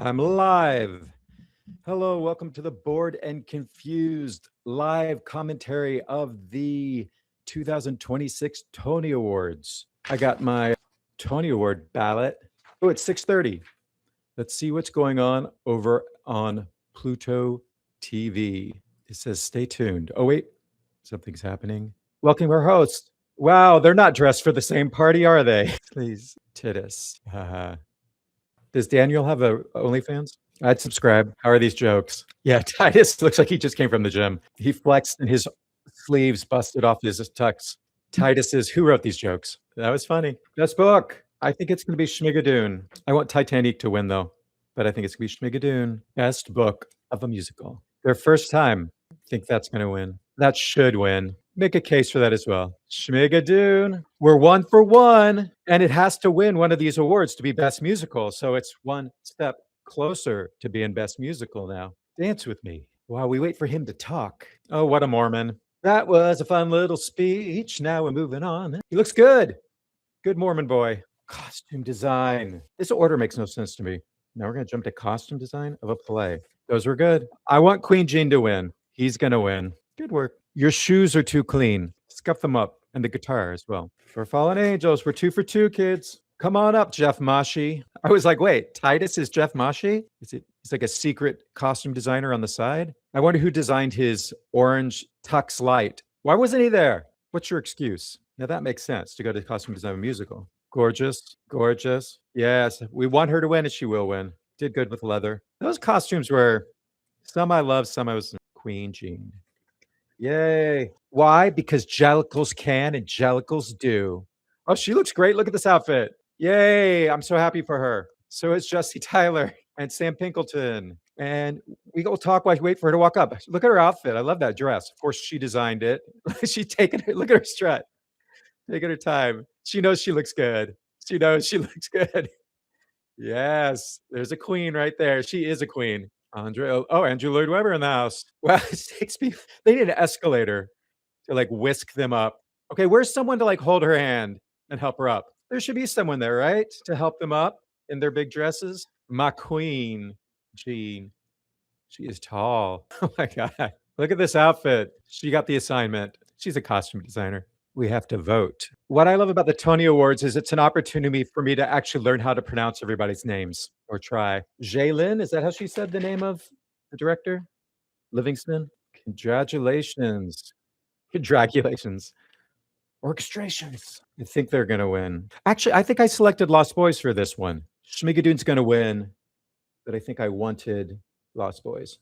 I'm live. Hello, welcome to the Bored and Confused live commentary of the 2026 Tony Awards. I got my Tony Award ballot. Oh, it's 6:30. Let's see what's going on over on Pluto TV. It says stay tuned. Oh, wait, something's happening. Welcome our hosts. Wow, they're not dressed for the same party, are they? Please, Titus. Does Daniel have a OnlyFans? I'd subscribe. How are these jokes? Yeah, Titus looks like he just came from the gym. He flexed and his sleeves busted off his tux. Titus is, who wrote these jokes? That was funny. Best book. I think it's going to be Schmigadoon. I want Titanic to win, though. But I think it's going to be Schmigadoon. Best book of a musical. Their first time. I think that's going to win. That should win. Make a case for that as well. Schmigadoon. We're 1 for 1. And it has to win one of these awards to be Best Musical. So it's one step closer to being Best Musical now. Dance with me while we wait for him to talk. Oh, what a Mormon. That was a fun little speech. Now we're moving on. He looks good. Good Mormon boy. Costume design. This order makes no sense to me. Now we're going to jump to costume design of a play. Those were good. I want Qween Jean to win. He's going to win. Good work. Your shoes are too clean. Scuff them up. And the guitar as well. For Fallen Angels, we're 2 for 2, kids. Come on up, Jeff Mashi. I was like, wait, Titus is Jeff Mashi? He's like a secret costume designer on the side? I wonder who designed his orange tux light. Why wasn't he there? What's your excuse? Now that makes sense to go to costume design of a musical. Gorgeous, gorgeous. Yes, we want her to win and she will win. Did good with leather. Those costumes were, some I love, some I was Qween Jean. Yay. Why? Because Jellicles can and Jellicles do. Oh, she looks great. Look at this outfit. Yay. I'm so happy for her. So is Jesse Tyler and Sam Pinkleton. And we will talk while we wait for her to walk up. Look at her outfit. I love that dress. Of course, she designed it. She's taking it. Look at her strut. Taking her time. She knows she looks good. She knows she looks good. Yes. There's a queen right there. She is a queen. Andrew Lloyd Webber in the house. Wow, they need an escalator to like whisk them up. Okay, where's someone to like hold her hand and help her up? There should be someone there, right? To help them up in their big dresses. My Qween Jean. She is tall. Oh my God. Look at this outfit. She got the assignment. She's a costume designer. We have to vote. What I love about the Tony Awards is it's an opportunity for me to actually learn how to pronounce everybody's names or try. Jaylin, is that how she said the name of the director? Livingston? Congratulations. Congratulations. Orchestrations. I think they're going to win. Actually, I think I selected Lost Boys for this one. Schmigadoon's going to win, but I think I wanted Lost Boys.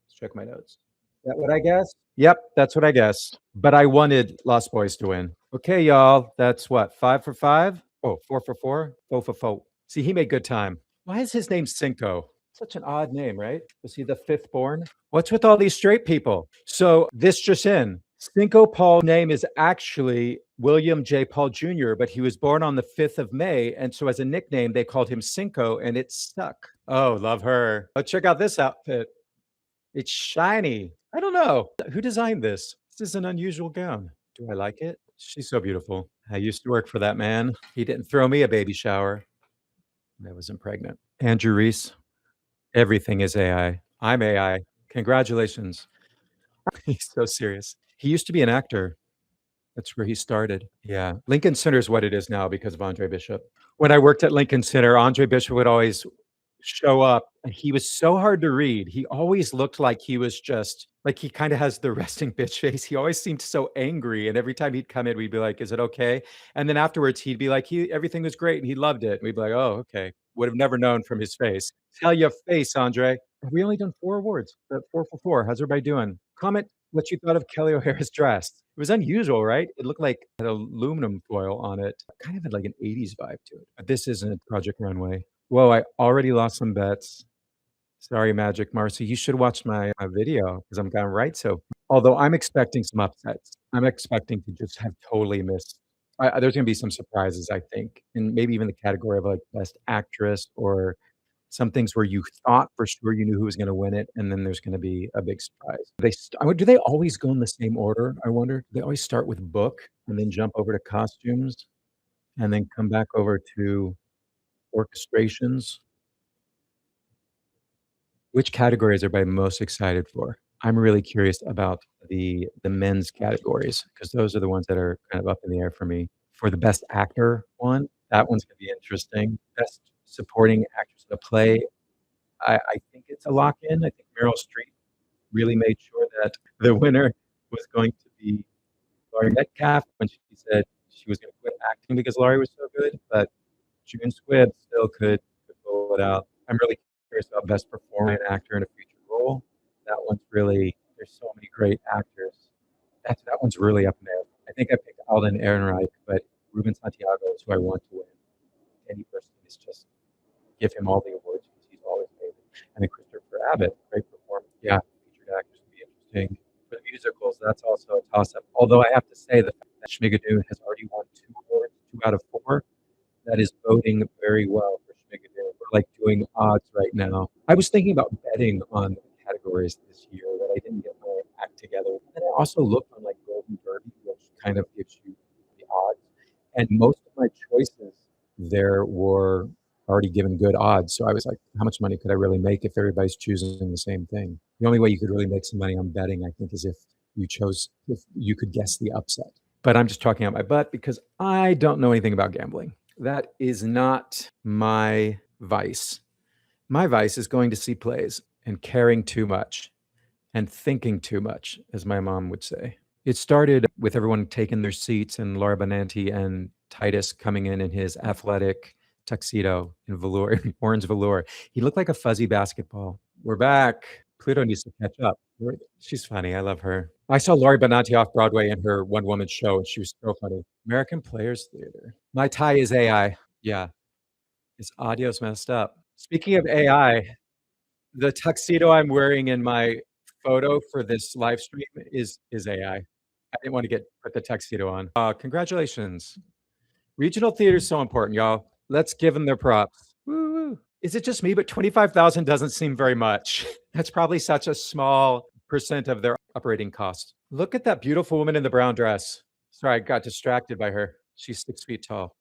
Let's check my notes. Is that what I guessed? Yep, that's what I guessed. But I wanted Lost Boys to win. Okay, y'all. That's what, 5 for 5? Oh, 4 for 4? 4 for 4. See, he made good time. Why is his name Cinco? Such an odd name, right? Was he the 5th born? What's with all these straight people? So this just in. Cinco Paul's name is actually William J. Paul Jr., but he was born on the 5th of May. And so as a nickname, they called him Cinco, and it stuck. Oh, love her. Oh, check out this outfit. It's shiny. I don't know. Who designed this? This is an unusual gown. Do I like it? She's so beautiful. I used to work for that man. He didn't throw me a baby shower. I wasn't pregnant. Andrew Reese. Everything is AI. I'm AI. Congratulations. He's so serious. He used to be an actor. That's where he started. Yeah. Lincoln Center is what it is now because of Andre Bishop. When I worked at Lincoln Center, Andre Bishop would always show up, and he was so hard to read. He always looked like he was just like he kind of has the resting bitch face. He always seemed so angry, and every time he'd come in, we'd be like, "Is it okay?" And then afterwards, he'd be like, "Everything was great," and he loved it. And we'd be like, "Oh, okay." Would have never known from his face. Tell your face, Andre. Have we only done 4 awards? 4 for 4. How's everybody doing? Comment what you thought of Kelly O'Hara's dress. It was unusual, right? It looked like it had aluminum foil on it. Kind of had like an 80s vibe to it. But this isn't Project Runway. Whoa, I already lost some bets. Sorry, Magic Marcy. You should watch my video because I'm going right. So, although I'm expecting some upsets, I'm expecting to just have totally missed. There's going to be some surprises, I think, and maybe even the category of like Best Actress or some things where you thought for sure you knew who was going to win it, and then there's going to be a big surprise. Do they always go in the same order? I wonder. Do they always start with book and then jump over to costumes, and then come back over to orchestrations. Which category is everybody most excited for? I'm really curious about the men's categories because those are the ones that are kind of up in the air for me. For the best actor one, that one's gonna be interesting. Best supporting actress in a play, I think it's a lock in. I think Meryl Streep really made sure that the winner was going to be Laurie Metcalf when she said she was gonna quit acting because Laurie was so good, but June Squibb still could pull it out. I'm really curious about best performing actor in a feature role. That one's really there's so many great actors. That one's really up in there. I think I picked Alden Ehrenreich, but Ruben Santiago is who I want to win. Any person is just give him all the awards because he's always amazing. And then Christopher Abbott, great performance. Yeah, featured actors would be interesting. For the musicals, that's also a toss-up. Although I have to say the fact that Schmigadoon has already won 2 awards, 2 out of 4, that is boding very well for Schmigadoon. We're like doing odds right now. I was thinking about betting on categories this year, but I didn't get my act together. And I also looked on like Golden Derby, which kind of gives you the odds. And most of my choices there were already given good odds. So I was like, how much money could I really make if everybody's choosing the same thing? The only way you could really make some money on betting, I think, is if you could guess the upset. But I'm just talking out my butt because I don't know anything about gambling. That is not my vice. My vice is going to see plays and caring too much and thinking too much, as my mom would say. It started with everyone taking their seats and Laura Benanti and Titus coming in his athletic tuxedo in velour, orange velour. He looked like a fuzzy basketball. We're back. Pluto needs to catch up. She's funny. I love her. I saw Laurie Benanti off Broadway in her one-woman show, and she was so funny. American Players Theater. My tie is AI. Yeah, his audio's messed up. Speaking of AI, the tuxedo I'm wearing in my photo for this live stream is AI. I didn't want to put the tuxedo on. Congratulations. Regional theater is so important, y'all. Let's give them their props. Woo. Is it just me? But 25,000 doesn't seem very much. That's probably such a small percent of their operating cost. Look at that beautiful woman in the brown dress. Sorry, I got distracted by her. She's 6 feet tall.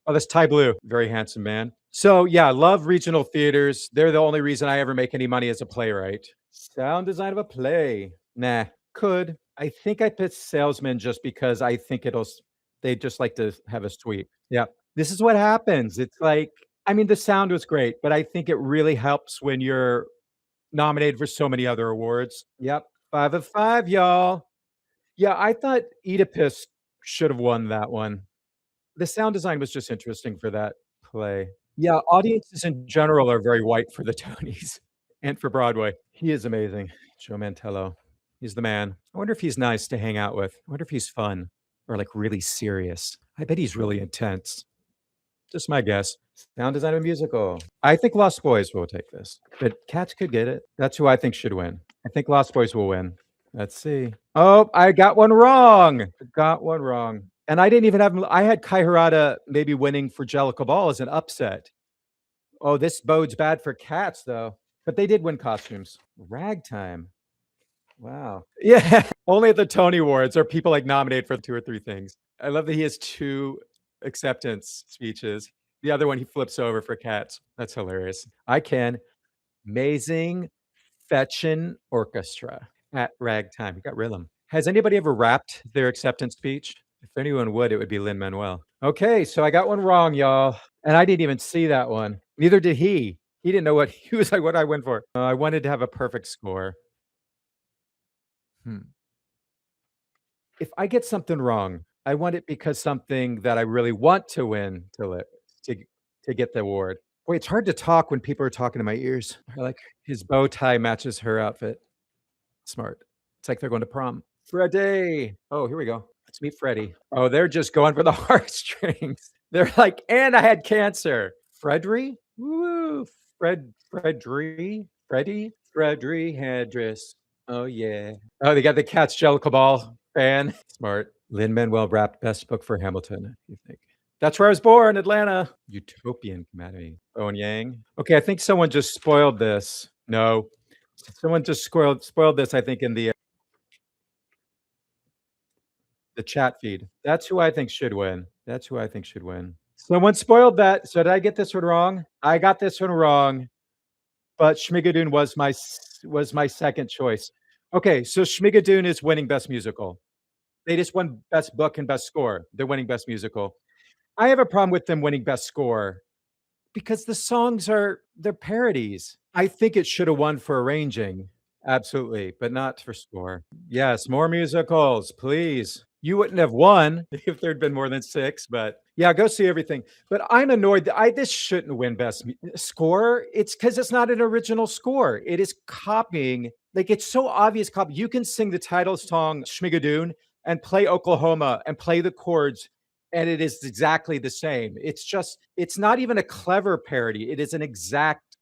Oh, that's Ty Blue. Very handsome man. So yeah, love regional theaters. They're the only reason I ever make any money as a playwright. Sound design of a play. Nah, could. I think I picked Salesman just because I think they just like to have a sweep. Yeah. This is what happens. It's like, I mean, the sound was great, but I think it really helps when you're nominated for so many other awards. Yep. 5 of 5, y'all. Yeah, I thought Oedipus should have won that one. The sound design was just interesting for that play. Yeah, audiences in general are very white for the Tonys and for Broadway. He is amazing. Joe Mantello. He's the man. I wonder if he's nice to hang out with. I wonder if he's fun or like really serious. I bet he's really intense. Just my guess. Sound design of a musical. I think Lost Boys will take this, but Cats could get it. That's who I think should win. I think Lost Boys will win. Let's see. Oh, I got one wrong. And I didn't even I had Kai Harada maybe winning for Jellicoe Ball as an upset. Oh, this bodes bad for Cats, though. But they did win costumes. Ragtime. Wow. Yeah. Only at the Tony Awards are people like nominated for 2 or 3 things. I love that he has 2 acceptance speeches. The other one he flips over for Cats. That's hilarious. I can. Amazing fetchin' orchestra at Ragtime. You got rhythm. Has anybody ever rapped their acceptance speech? If anyone would, it would be Lin-Manuel. Okay, so I got one wrong, y'all. And I didn't even see that one. Neither did he. He didn't know he was like, what I went for. I wanted to have a perfect score. If I get something wrong, I want it because something that I really want to win to get the award. Boy, it's hard to talk when people are talking to my ears. I like his bow tie matches her outfit. Smart. It's like they're going to prom. Freddy. Oh, here we go. Let's meet Freddy. Oh, they're just going for the heartstrings. They're like, and I had cancer. Fredry? Woo. Fredry Hedris. Oh, yeah. Oh, they got the Cats Jellicoe Ball fan. Smart. Lin-Manuel wrapped best book for Hamilton, you think? That's where I was born, Atlanta. Utopian comedy. Owen Yang. Okay, I think someone just spoiled this. No. Someone just spoiled this, I think, in the chat feed. That's who I think should win. Someone spoiled that. So did I get this one wrong? I got this one wrong. but Schmigadoon was my second choice. Okay, so Schmigadoon is winning Best Musical. They just won Best Book and Best Score. They're winning Best Musical. I have a problem with them winning Best Score because the songs they're parodies. I think it should have won for arranging. Absolutely, but not for score. Yes, more musicals, please. You wouldn't have won if there'd been more than 6, but yeah, go see everything. But I'm annoyed that this shouldn't win best score. It's because it's not an original score. It is copying. Like it's so obvious copy. You can sing the title song Schmigadoon and play Oklahoma and play the chords and it is exactly the same. It's not even a clever parody. It is an exact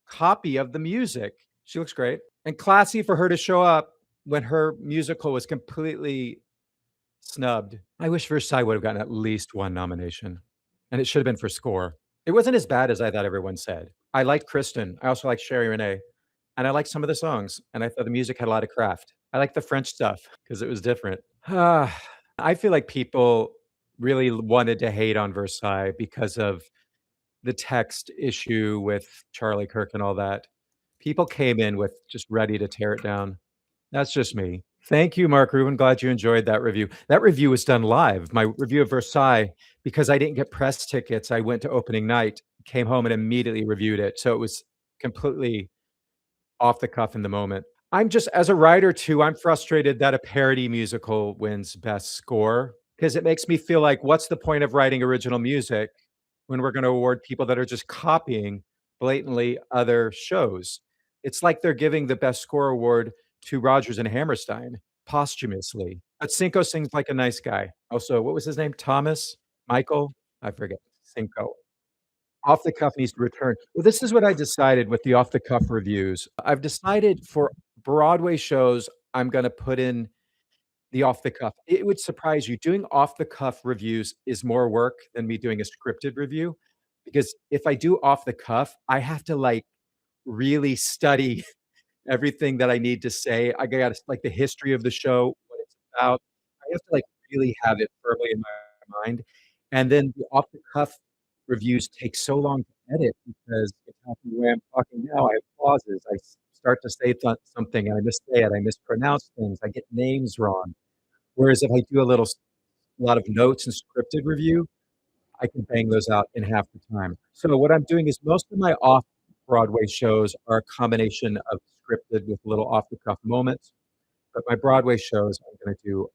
copy of the music. She looks great and classy for her to show up when her musical was completely snubbed. I wish Versailles would have gotten at least one nomination, and it should have been for score. It wasn't as bad as I thought everyone said. I liked Kristen. I also liked Sherry Renee, and I liked some of the songs, and I thought the music had a lot of craft. I liked the French stuff because it was different. I feel like people really wanted to hate on Versailles because of the text issue with Charlie Kirk and all that. People came in with just ready to tear it down. That's just me. Thank you, Mark Rubin. Glad you enjoyed that review. That review was done live. My review of Versailles, because I didn't get press tickets, I went to opening night, came home, and immediately reviewed it. So it was completely off the cuff in the moment. I'm just, as a writer too, I'm frustrated that a parody musical wins best score because it makes me feel like, what's the point of writing original music when we're going to award people that are just copying blatantly other shows? It's like they're giving the best score award to Rodgers and Hammerstein posthumously. But Cinco sings like a nice guy. Also, what was his name? Thomas? Michael? I forget. Cinco. Off the cuff needs to return. Well, this is what I decided with the off the cuff reviews. I've decided for Broadway shows, I'm gonna put in the off the cuff. It would surprise you. Doing off the cuff reviews is more work than me doing a scripted review, because if I do off the cuff, I have to, like, really study everything that I need to say. I got like the history of the show, what it's about. I have to like really have it firmly in my mind. And then the off the cuff reviews take so long to edit because it's happening the way I'm talking now. I have pauses. Start to say something and I missay it. I mispronounce things. I get names wrong. Whereas if I do a lot of notes and scripted review, I can bang those out in half the time. So what I'm doing is most of my off Broadway shows are a combination of scripted with little off the cuff moments. But my Broadway shows, I'm going to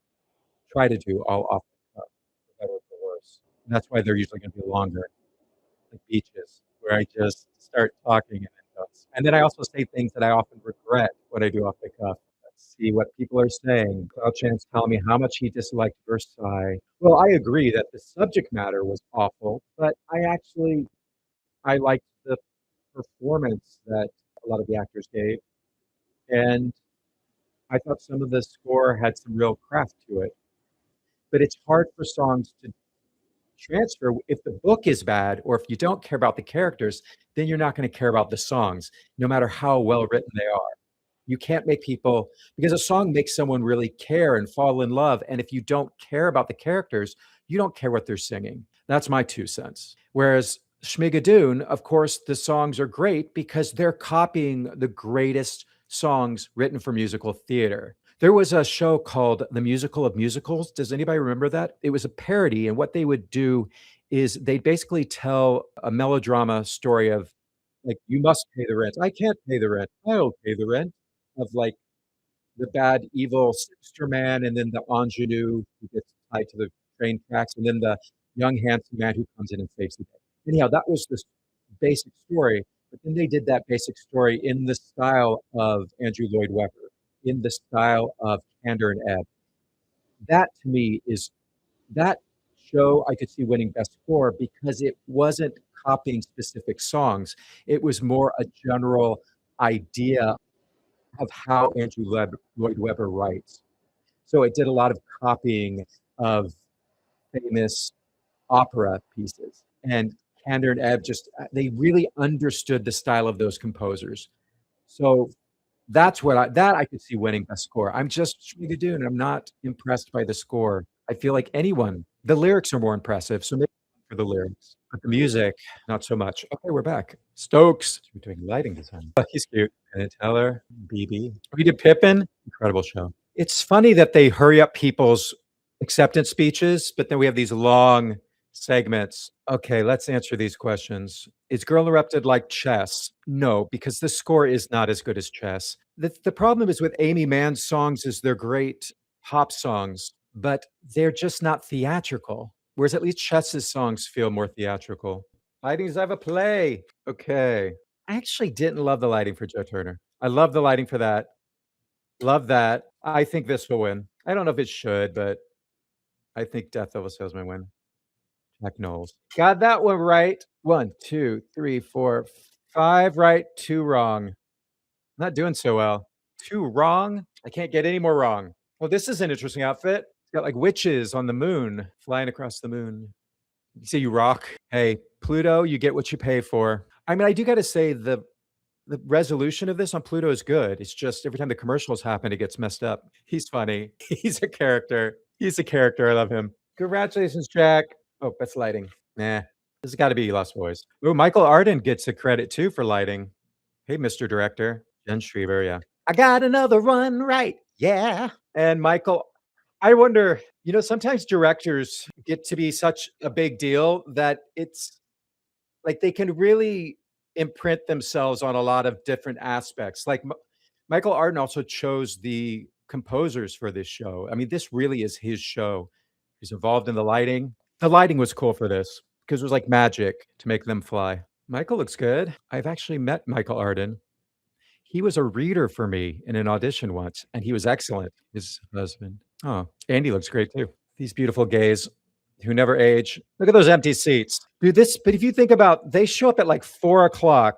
try to do all off the cuff, for better or for worse. And that's why they're usually going to be longer, like Beaches, where I just start talking and then go. And then I also say things that I often regret when I do off the cuff. Let's see what people are saying. Cloud Chan's telling me how much he disliked Versailles. Well, I agree that the subject matter was awful, but I liked the performance that a lot of the actors gave. And I thought some of the score had some real craft to it. But it's hard for songs to transfer. If the book is bad or if you don't care about the characters, then you're not going to care about the songs, no matter how well written they are. You can't make people, because a song makes someone really care and fall in love. And if you don't care about the characters, you don't care what they're singing. That's my 2 cents. Whereas Schmigadoon, of course, the songs are great because they're copying the greatest songs written for musical theater. There was a show called The Musical of Musicals. Does anybody remember that? It was a parody, and what they would do is they'd basically tell a melodrama story of, like, you must pay the rent. I can't pay the rent. I'll pay the rent. Of like the bad, evil sinister man, and then the ingenue who gets tied to the train tracks, and then the young, handsome man who comes in and saves the day. Anyhow, that was this basic story, but then they did that basic story in the style of Andrew Lloyd Webber, in the style of Candor and Ebb. That to me is that show I could see winning best score because it wasn't copying specific songs. It was more a general idea of how Andrew Lloyd Webber writes. So it did a lot of copying of famous opera pieces. And Candor and Ebb they really understood the style of those composers. So that's that I could see winning best score. I'm just Schmigadoon. I'm not impressed by the score. I feel like the lyrics are more impressive. So maybe for the lyrics, but the music, not so much. Okay, we're back. Stokes, we're doing lighting design. Oh, he's cute. Penn Teller, BB. We did Pippin. Incredible show. It's funny that they hurry up people's acceptance speeches, but then we have these long segments. Okay, let's answer these questions. Is Girl Interrupted like chess? No, because the score is not as good as chess. The problem is with Amy Mann's songs is they're great pop songs, but they're just not theatrical. Whereas at least Chess's songs feel more theatrical. Lightings I have a play. Okay. I actually didn't love the lighting for Joe Turner. I love the lighting for that. Love that. I think this will win. I don't know if it should, but I think Death of a Salesman win. Jack Knowles. Got that one right. 1, 2, 3, 4, 5 right, 2 wrong. Not doing so well. 2 wrong? I can't get any more wrong. Well, this is an interesting outfit. It's got like witches on the moon, flying across the moon. You say you rock. Hey, Pluto, you get what you pay for. I mean, I do got to say the resolution of this on Pluto is good. It's just every time the commercials happen, it gets messed up. He's funny. He's a character. He's a character. I love him. Congratulations, Jack. Oh, that's lighting. Nah, this has got to be Lost Boys. Oh, Michael Arden gets a credit too for lighting. Hey, Mr. Director. Jen Schreiber, yeah. I got another one right. Yeah. And Michael, I wonder, sometimes directors get to be such a big deal that it's like they can really imprint themselves on a lot of different aspects. Like Michael Arden also chose the composers for this show. I mean, this really is his show. He's involved in the lighting. The lighting was cool for this because it was like magic to make them fly. Michael looks good. I've actually met Michael Arden. He was a reader for me in an audition once, and he was excellent. His husband. Oh, Andy looks great too. These beautiful gays who never age. Look at those empty seats. Dude, but if you think about, they show up at like 4:00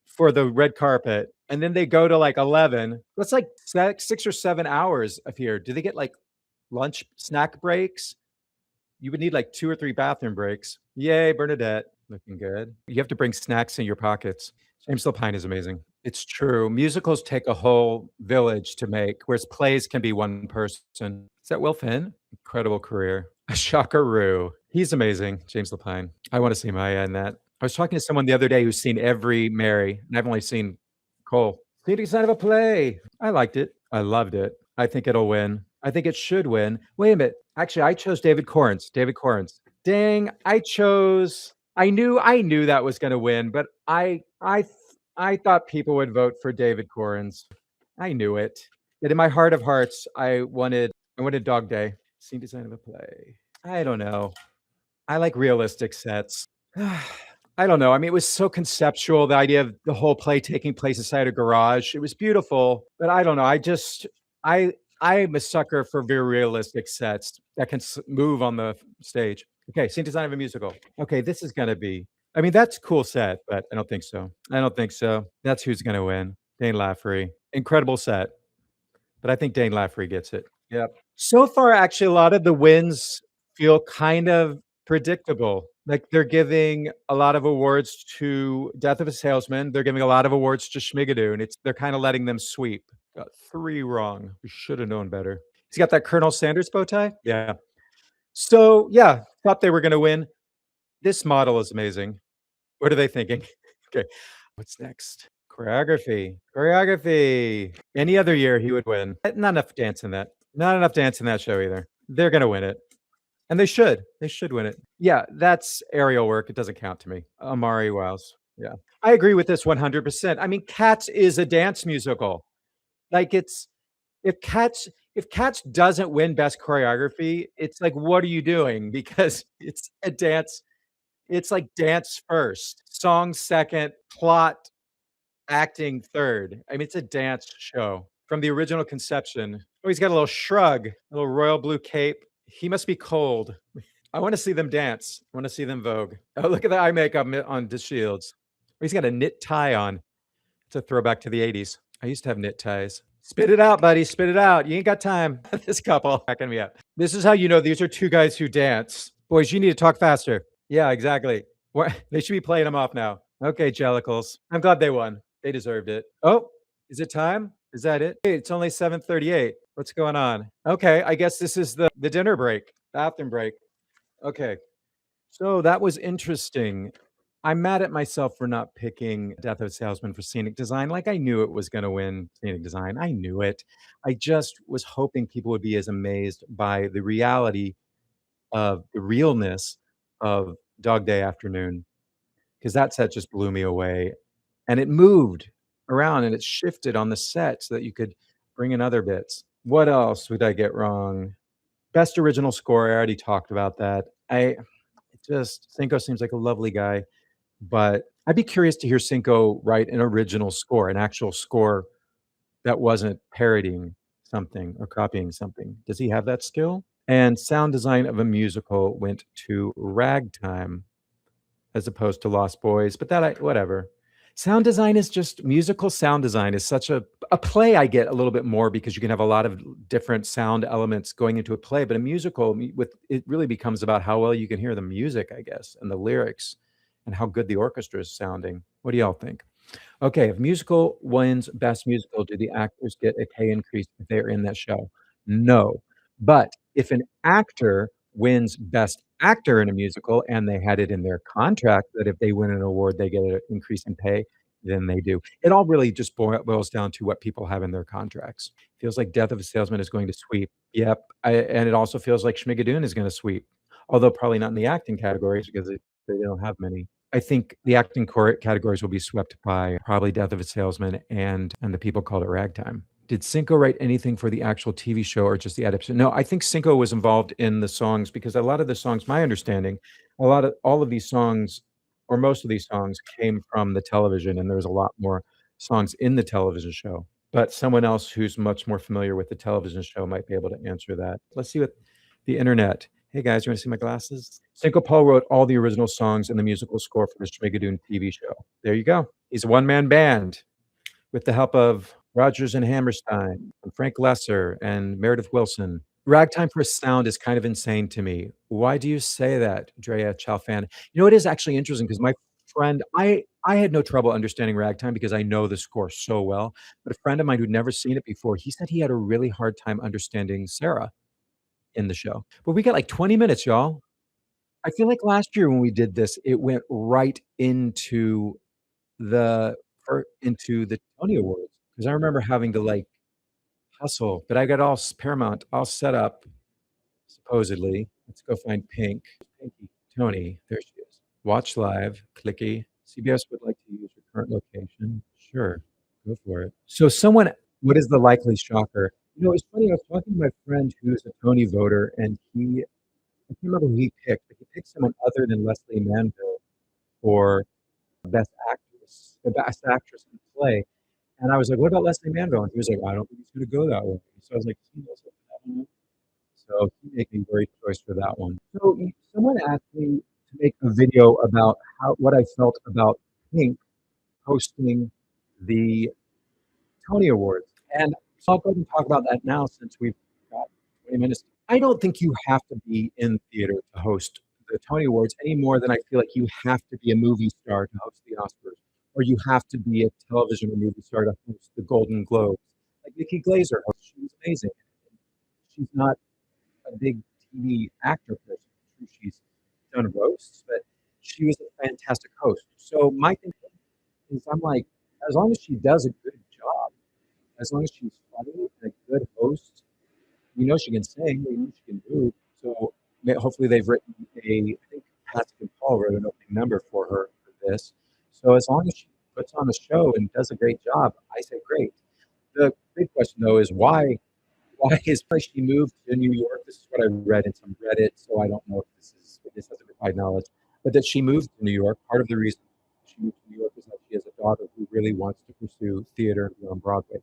for the red carpet, and then they go to like 11. That's like 6 or 7 hours of here. Do they get like lunch snack breaks? You would need like 2 or 3 bathroom breaks. Yay, Bernadette. Looking good. You have to bring snacks in your pockets. James Lapine is amazing. It's true. Musicals take a whole village to make, whereas plays can be one person. Is that Will Finn? Incredible career. Shockaroo. He's amazing, James Lapine. I want to see Maya in that. I was talking to someone the other day who's seen every Mary, and I've only seen Cole. Leading side of a play. I liked it. I loved it. I think it'll win. I think it should win. Wait a minute. Actually, I chose David Corns. David Corns. Dang, I knew that was going to win, but I thought people would vote for David Corns. I knew it. But in my heart of hearts, I wanted Dog Day. Scene design of a play. I don't know. I like realistic sets. I don't know. I mean, it was so conceptual, the idea of the whole play taking place inside a garage. It was beautiful, but I don't know. I'm a sucker for very realistic sets that can move on the stage. Okay, scene design of a musical. Okay, this is going to be, I mean, that's a cool set, but I don't think so. That's who's going to win. Dane Laffery. Incredible set. But I think Dane Laffery gets it. Yep. So far, actually, a lot of the wins feel kind of predictable. Like they're giving a lot of awards to Death of a Salesman. They're giving a lot of awards to Schmigadoon. They're kind of letting them sweep. Got 3 wrong. We should have known better. He's got that Colonel Sanders bow tie. Yeah. So yeah, thought they were going to win. This model is amazing. What are they thinking? Okay. What's next? Choreography. Any other year he would win. Not enough dance in that. Not enough dance in that show either. They're going to win it. And they should. They should win it. Yeah, that's aerial work. It doesn't count to me. Amari Wiles. Yeah. I agree with this 100%. I mean, Cats is a dance musical. Like if Cats doesn't win best choreography, it's like, what are you doing? Because it's a dance. It's like dance first, song second, plot, acting third. I mean, it's a dance show from the original conception. Oh, he's got a little shrug, a little royal blue cape. He must be cold. I want to see them dance. I want to see them vogue. Oh, look at the eye makeup on the Shields. He's got a knit tie on. It's a throwback to the 80s. I used to have knit ties. Spit it out, buddy. Spit it out. You ain't got time. This couple cracking me up. This is how you know these are 2 guys who dance. Boys, you need to talk faster. Yeah, exactly. They should be playing them off now. Okay, Jellicles. I'm glad they won. They deserved it. Oh, is it time? Is that it? Hey, it's only 7:38. What's going on? Okay, I guess this is the dinner break, bathroom break. Okay. So that was interesting. I'm mad at myself for not picking Death of a Salesman for scenic design. Like, I knew it was going to win scenic design. I knew it. I just was hoping people would be as amazed by the reality of the realness of Dog Day Afternoon, because that set just blew me away. And it moved around and it shifted on the set so that you could bring in other bits. What else would I get wrong? Best original score, I already talked about that. Cinco seems like a lovely guy, but I'd be curious to hear Cinco write an original score, an actual score that wasn't parodying something or copying something. Does he have that skill? And sound design of a musical went to Ragtime as opposed to Lost Boys, but whatever. Sound design is just musical sound design is such a play I get a little bit more because you can have a lot of different sound elements going into a play, but a musical with it really becomes about how well you can hear the music, I guess, and the lyrics and how good the orchestra is sounding. What do y'all think? Okay, if musical wins best musical, do the actors get a pay increase if they're in that show? No. But if an actor wins best actor in a musical and they had it in their contract that if they win an award, they get an increase in pay, then they do. It all really just boils down to what people have in their contracts. Feels like Death of a Salesman is going to sweep. Yep. And it also feels like Schmigadoon is going to sweep, although probably not in the acting categories because they don't have many. I think the acting categories will be swept by probably Death of a Salesman and the people called it Ragtime. Did Cinco write anything for the actual TV show or just the adaptation? No, I think Cinco was involved in the songs because a lot of the songs, my understanding, all of these songs or most of these songs came from the television, and there was a lot more songs in the television show. But someone else who's much more familiar with the television show might be able to answer that. Let's see what the internet. Hey guys, you want to see my glasses? Cinco Paul wrote all the original songs and the musical score for the Schmigadoon TV show. There you go. He's a one-man band with the help of Rodgers and Hammerstein, and Frank Lesser, and Meredith Wilson. Ragtime for sound is kind of insane to me. Why do you say that, Drea Chalfan? You know, it is actually interesting because my friend, I had no trouble understanding Ragtime because I know the score so well. But a friend of mine who'd never seen it before, he said he had a really hard time understanding Sarah in the show. But we got like 20 minutes, y'all. I feel like last year when we did this, it went right the into the Tony Awards because I remember having to like hustle, but I got Paramount all set up supposedly. Let's go find Pink. Pinky. Tony. There she is. Watch live. Clicky. CBS would like to use your current location. Sure. Go for it. So what is the likely shocker? You know, it's funny. I was talking to my friend who's a Tony voter, and I can't remember who he picked, but he picked someone other than Leslie Manville for best actress, the best actress in the play. And I was like, "What about Leslie Manville?" And he was like, "I don't think he's going to go that way." So I was like, "He knows what that one." So he made me very choice for that one. So someone asked me to make a video about what I felt about Pink hosting the Tony Awards, and so I'll go ahead and talk about that now since we've got 20 minutes. I don't think you have to be in theater to host the Tony Awards any more than I feel like you have to be a movie star to host the Oscars, or you have to be a television or movie star to host the Golden Globes. Like Nikki Glaser, she was amazing. She's not a big TV actor person. She's done roasts, but she was a fantastic host. So my thing is, I'm like, as long as she does a good job, as long as she's funny and a good host, we know she can sing, we know she can move. So hopefully they've written I think Patrick and Paul wrote an opening number for her for this. So as long as she puts on a show and does a great job, I say great. The big question though is why she moved to New York? This is what I read in some Reddit, so I don't know if this has verified knowledge, but that she moved to New York. Part of the reason she moved to New York is that she has a daughter who really wants to pursue theater and be on Broadway.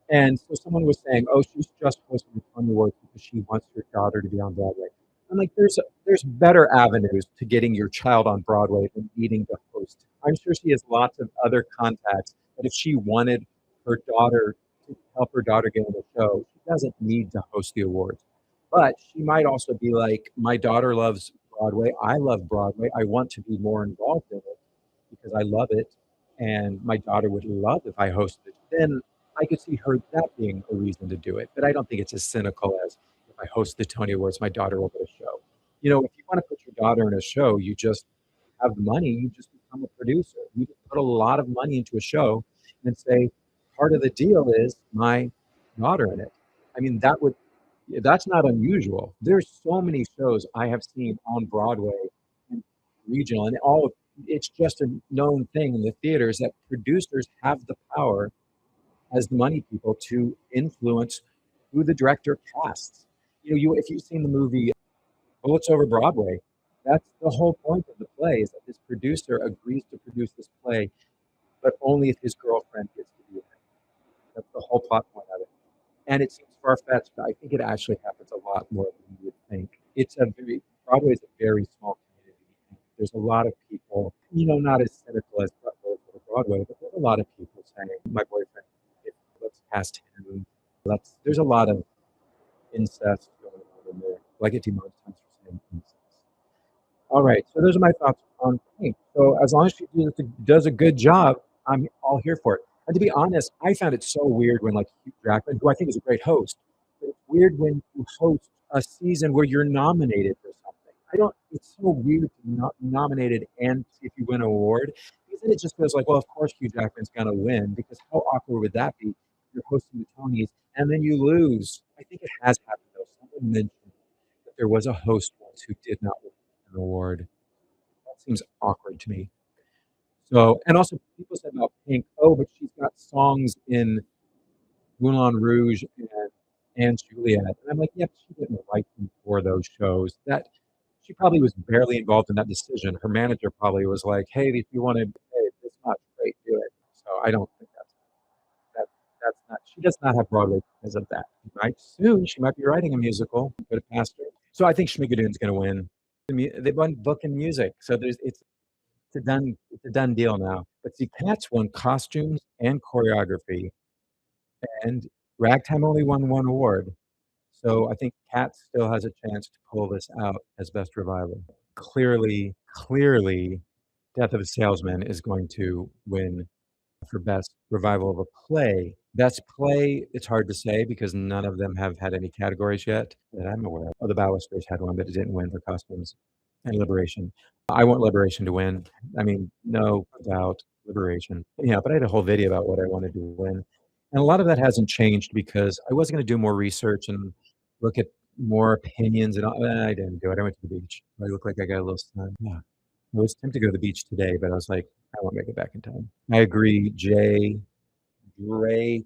And so someone was saying, "Oh, she's just hosting the Tony Awards because she wants her daughter to be on Broadway." I'm like, there's better avenues to getting your child on Broadway than needing to host. I'm sure she has lots of other contacts, but if she wanted her daughter to help her daughter get on the show, she doesn't need to host the awards. But she might also be like, my daughter loves Broadway. I love Broadway. I want to be more involved in it because I love it, and my daughter would love if I hosted it. Then I could see that being a reason to do it. But I don't think it's as cynical as if I host the Tony Awards, my daughter will get a show. If you want to put your daughter in a show, you just have the money, you just become a producer. You just put a lot of money into a show and say, part of the deal is my daughter in it. I mean, that's not unusual. There's so many shows I have seen on Broadway and regional, and it's just a known thing in the theaters that producers have the power as the money people to influence who the director casts. If you've seen the movie Bullets Over Broadway, that's the whole point of the play is that this producer agrees to produce this play, but only if his girlfriend gets to be in it. That's the whole plot point of it. And it seems far-fetched, but I think it actually happens a lot more than you would think. Broadway is a very small community. There's a lot of people, not as cynical as Broadway, but there's a lot of people saying, my boyfriend, let's cast him. There's a lot of incest going on in there. I get demonetized for saying incest. All right, so those are my thoughts on Pink. So as long as she does a good job, I'm all here for it. And to be honest, I found it so weird when Hugh Jackman, who I think is a great host, but it's weird when you host a season where you're nominated for something. It's so weird to not be nominated and see if you win an award, because then it just feels like, well, of course Hugh Jackman's going to win, because how awkward would that be? You're hosting the Tonys and then you lose. I think it has happened though. Someone mentioned that there was a host once who did not win an award. That seems awkward to me. So, and also people said about Pink, oh, but she's got songs in Moulin Rouge and Juliet. And I'm like, yeah, she didn't write them for those shows. That she probably was barely involved in that decision. Her manager probably was like, hey, if you want to pay this much, great, do it. So I don't think that's not, she does not have Broadway because of that. Right? Soon she might be writing a musical, could have passed her. So I think Schmigadoon's going to win. They won book and music. So it's a done deal now. But see, Cats won costumes and choreography, and Ragtime only won one award. So I think Cats still has a chance to pull this out as best revival. Clearly, Death of a Salesman is going to win for best revival of a play. Best play, it's hard to say because none of them have had any categories yet that I'm aware of. Oh, The Balusters had one, but it didn't win for costumes. And Liberation. I want Liberation to win. I mean, no doubt, Liberation. Yeah, but I had a whole video about what I wanted to win. And a lot of that hasn't changed because I was going to do more research and look at more opinions, and I didn't do it. I went to the beach. I look like I got a little sun. Yeah. I was tempted to go to the beach today, but I was like, I won't make it back in time. I agree, Dre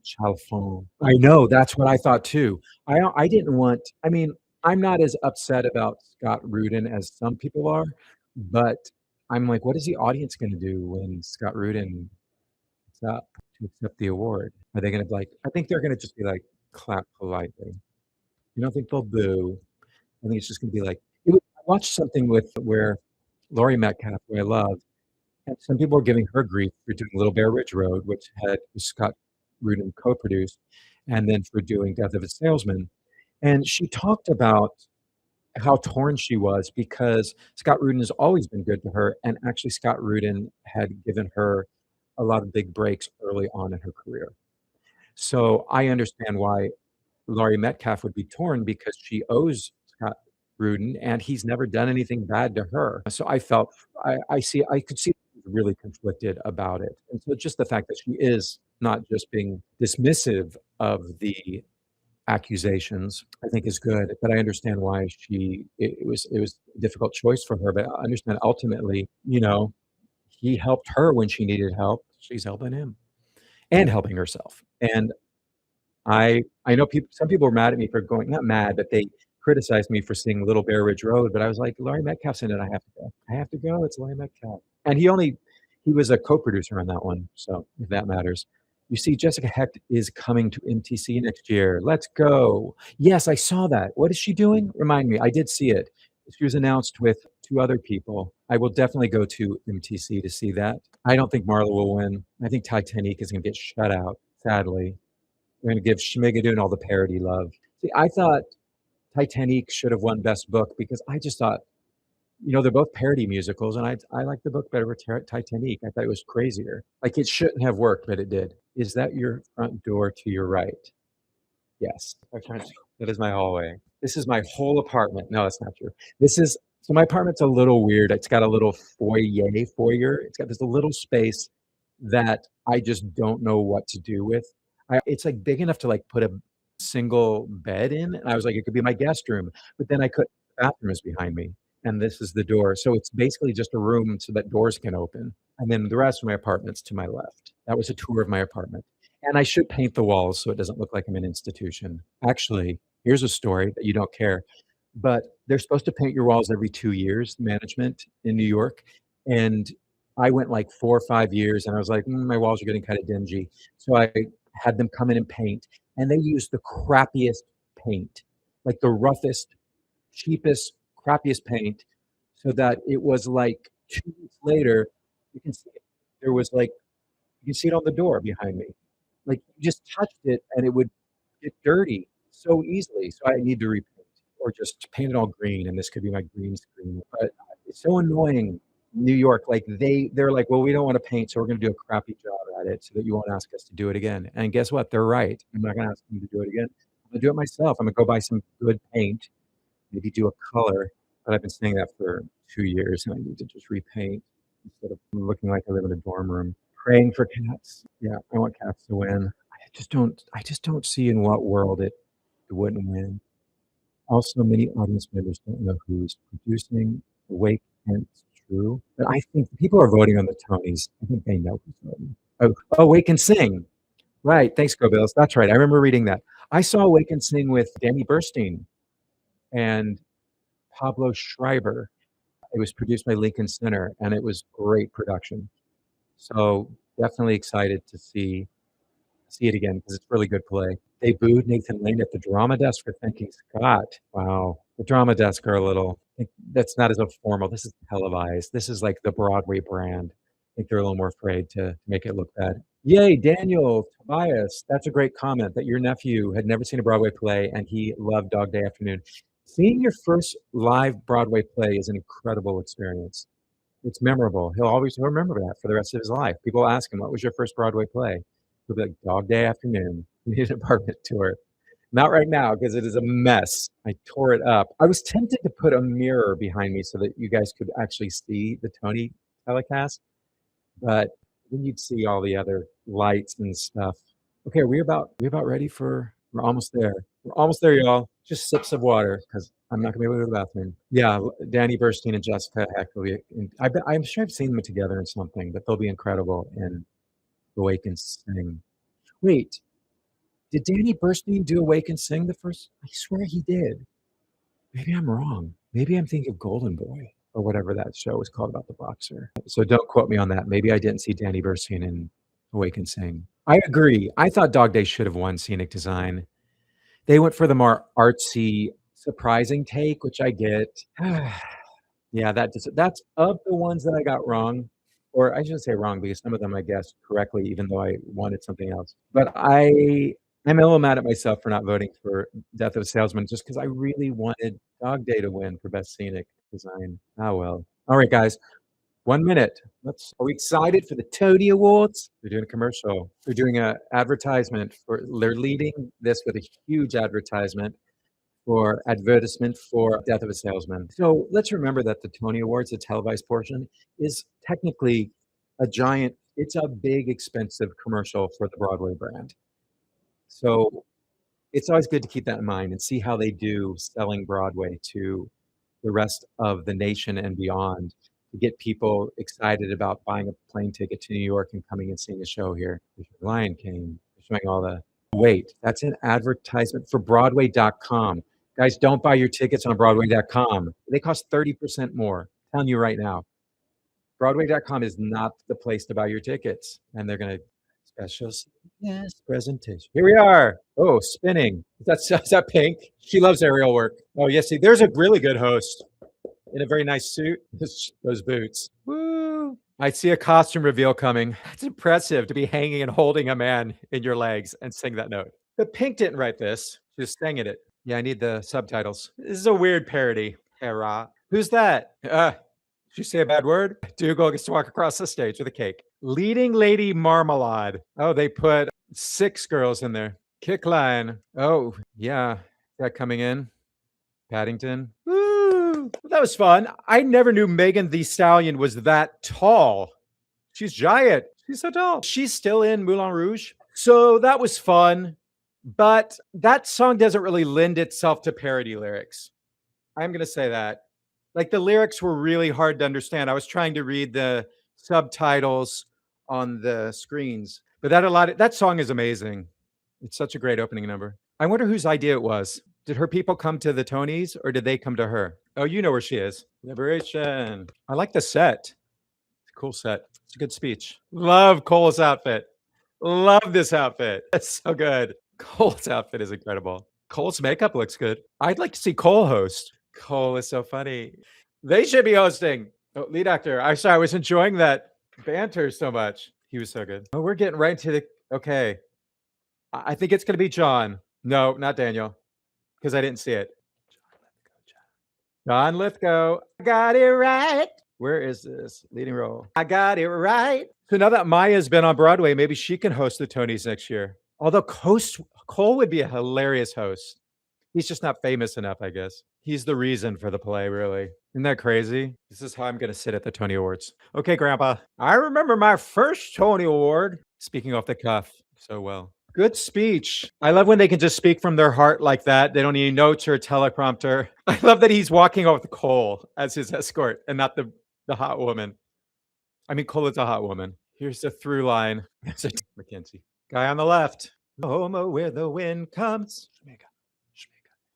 Chalfon. I know, that's what I thought too. I didn't want, I mean, I'm not as upset about Scott Rudin as some people are, but I'm like, what is the audience going to do when Scott Rudin gets up to accept the award? Are they going to I think they're going to just be like, clap politely. You don't think they'll boo? I think it's just going to be like, I watched something where Laurie Metcalf, who I love, and some people were giving her grief for doing Little Bear Ridge Road, which had Scott Rudin co-produced, and then for doing Death of a Salesman. And she talked about how torn she was because Scott Rudin has always been good to her, and actually Scott Rudin had given her a lot of big breaks early on in her career. So I understand why Laurie Metcalf would be torn because she owes Scott Rudin, and he's never done anything bad to her. So I could see really conflicted about it. And so just the fact that she is not just being dismissive of the accusations, I think is good. But I understand why it was a difficult choice for her. But I understand ultimately, he helped her when she needed help. She's helping him and helping herself. And I know some people were mad at me for going, not mad, but they criticized me for seeing Little Bear Ridge Road. But I was like, Laurie Metcalf's in it. I have to go. I have to go. It's Laurie Metcalf. And he was a co-producer on that one. So if that matters. You see, Jessica Hecht is coming to MTC next year. Let's go. Yes, I saw that. What is she doing? Remind me. I did see it. She was announced with 2 other people. I will definitely go to MTC to see that. I don't think Marla will win. I think Titanic is going to get shut out, sadly. We're going to give Schmigadoon all the parody love. See, I thought Titanic should have won Best Book because I just thought, they're both parody musicals, and I like the book better with Titanic. I thought it was crazier. Like, it shouldn't have worked, but it did. Is that your front door to your right? Yes. That is my hallway. This is my whole apartment. No, that's not true. So my apartment's a little weird. It's got a little foyer. It's got this little space that I just don't know what to do with. It's like big enough to like put a single bed in. And I was like, it could be my guest room, but then the bathroom is behind me and this is the door. So it's basically just a room so that doors can open. And then the rest of my apartment's to my left. That was a tour of my apartment. And I should paint the walls so it doesn't look like I'm an institution. Actually, here's a story that you don't care, but they're supposed to paint your walls every 2 years, management in New York. And I went like 4 or 5 years and I was like, my walls are getting kind of dingy. So I had them come in and paint. And they used the crappiest paint, like the roughest, cheapest, crappiest paint, so that it was like 2 weeks later, you can see it. There was like, you can see it on the door behind me. Like you just touched it and it would get dirty so easily. So I need to repaint or just paint it all green. And this could be my green screen. But it's so annoying. New York, like they're like, well, we don't want to paint, so we're going to do a crappy job at it so that you won't ask us to do it again. And guess what? They're right. I'm not going to ask them to do it again. I'm going to do it myself. I'm going to go buy some good paint, maybe do a color. But I've been saying that for 2 years, and I need to just repaint instead of looking like I live in a dorm room. Praying for cats. Yeah, I want cats to win. I just don't see in what world it wouldn't win. Also, many audience members don't know who's producing. Awake and True, but I think people are voting on the Tonys. I think they know who's voting. Oh, Wake and Sing. Right. Thanks, Go Bills. That's right. I remember reading that. I saw Wake and Sing with Danny Burstein and Pablo Schreiber. It was produced by Lincoln Center, and it was great production. So definitely excited to see it again because it's really good play. They booed Nathan Lane at the drama desk for thanking Scott. Wow. The drama desk are a little, that's not as formal. This is televised. This is like the Broadway brand. I think they're a little more afraid to make it look bad. Yay, Daniel, Tobias. That's a great comment that your nephew had never seen a Broadway play and he loved Dog Day Afternoon. Seeing your first live Broadway play is an incredible experience. It's memorable. He'll remember that for the rest of his life. People ask him, what was your first Broadway play? He'll be like, Dog Day Afternoon. We need an apartment tour. Not right now, because it is a mess. I tore it up. I was tempted to put a mirror behind me so that you guys could actually see the Tony telecast, but then you'd see all the other lights and stuff. Okay, we're about ready we're almost there. We're almost there, y'all. Just sips of water, because I'm not gonna be able to go to the bathroom. Yeah, Danny Burstein and Jessica Heck will be. I'm sure I've seen them together in something, but they'll be incredible in Awake and Sing. Wait, did Danny Burstein do Awake and Sing the first? I swear he did. Maybe I'm wrong. Maybe I'm thinking of Golden Boy or whatever that show was called about the boxer. So don't quote me on that. Maybe I didn't see Danny Burstein in Awake and Sing. I agree. I thought Dog Day should have won scenic design. They went for the more artsy, surprising take, which I get. Yeah, that's of the ones that I got wrong. Or I shouldn't say wrong because some of them I guessed correctly, even though I wanted something else. But I'm a little mad at myself for not voting for Death of a Salesman just because I really wanted Dog Day to win for Best Scenic Design. Oh, well. All right, guys. 1 minute. Are we excited for the Tony Awards? They're doing a commercial. They're doing an advertisement. They're leading this with a huge advertisement for Death of a Salesman. So let's remember that the Tony Awards, the televised portion, is technically it's a big, expensive commercial for the Broadway brand. So it's always good to keep that in mind and see how they do selling Broadway to the rest of the nation and beyond to get people excited about buying a plane ticket to New York and coming and seeing a show here. Lion King, showing all the, wait, that's an advertisement for Broadway.com. Guys, don't buy your tickets on Broadway.com. They cost 30% more. I'm telling you right now. Broadway.com is not the place to buy your tickets. And they're going to special presentation. Here we are. Oh, spinning. Is that Pink? She loves aerial work. Oh, yes. See, there's a really good host in a very nice suit. Those boots. Woo. I see a costume reveal coming. It's impressive to be hanging and holding a man in your legs and sing that note. But Pink didn't write this. She just sang it. Yeah, I need the subtitles. This is a weird parody. Hera. Who's that? Did you say a bad word? Dougal gets to walk across the stage with a cake. Leading Lady Marmalade. Oh, they put 6 girls in there. Kick line. Oh, yeah. that coming in? Paddington. Woo! That was fun. I never knew Megan Thee Stallion was that tall. She's giant. She's so tall. She's still in Moulin Rouge. So that was fun. But that song doesn't really lend itself to parody lyrics. I'm going to say that. Like the lyrics were really hard to understand. I was trying to read the subtitles on the screens, but that song is amazing. It's such a great opening number. I wonder whose idea it was. Did her people come to the Tonys or did they come to her? Oh, you know where she is. Liberation. I like the set. It's a cool set. It's a good speech. Love Cole's outfit. Love this outfit. It's so good. Cole's outfit is incredible. Cole's makeup looks good. I'd like to see Cole host. Cole is so funny. They should be hosting. Oh, lead actor. I was enjoying that banter so much. He was so good. Oh, we're getting right to the, okay. I think it's going to be John. No, not Daniel, because I didn't see it. John Lithgow. I got it right. Where is this leading role? I got it right. So now that Maya's been on Broadway, maybe she can host the Tonys next year. Although Cole would be a hilarious host. He's just not famous enough, I guess. He's the reason for the play, really. Isn't that crazy? This is how I'm going to sit at the Tony Awards. Okay, Grandpa. I remember my first Tony Award. Speaking off the cuff so well. Good speech. I love when they can just speak from their heart like that. They don't need notes or a teleprompter. I love that he's walking off with Cole as his escort and not the hot woman. I mean, Cole is a hot woman. Here's the through line. Mackenzie. Guy on the left. Home where the wind comes.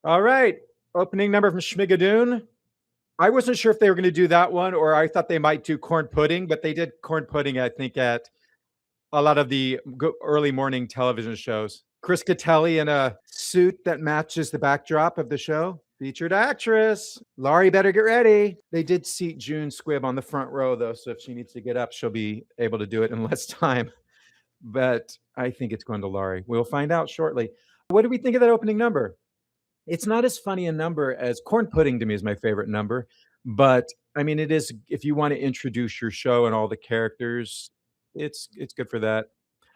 All right. Opening number from Schmigadoon. I wasn't sure if they were going to do that one or I thought they might do corn pudding, but they did corn pudding, I think, at a lot of the early morning television shows. Chris Catelli in a suit that matches the backdrop of the show. Featured actress. Laurie better get ready. They did seat June Squibb on the front row, though, so if she needs to get up, she'll be able to do it in less time. But I think it's going to Laurie. We'll find out shortly. What do we think of that opening number? It's not as funny a number as Corn Pudding to me is my favorite number. But, I mean, it is, if you want to introduce your show and all the characters, it's good for that.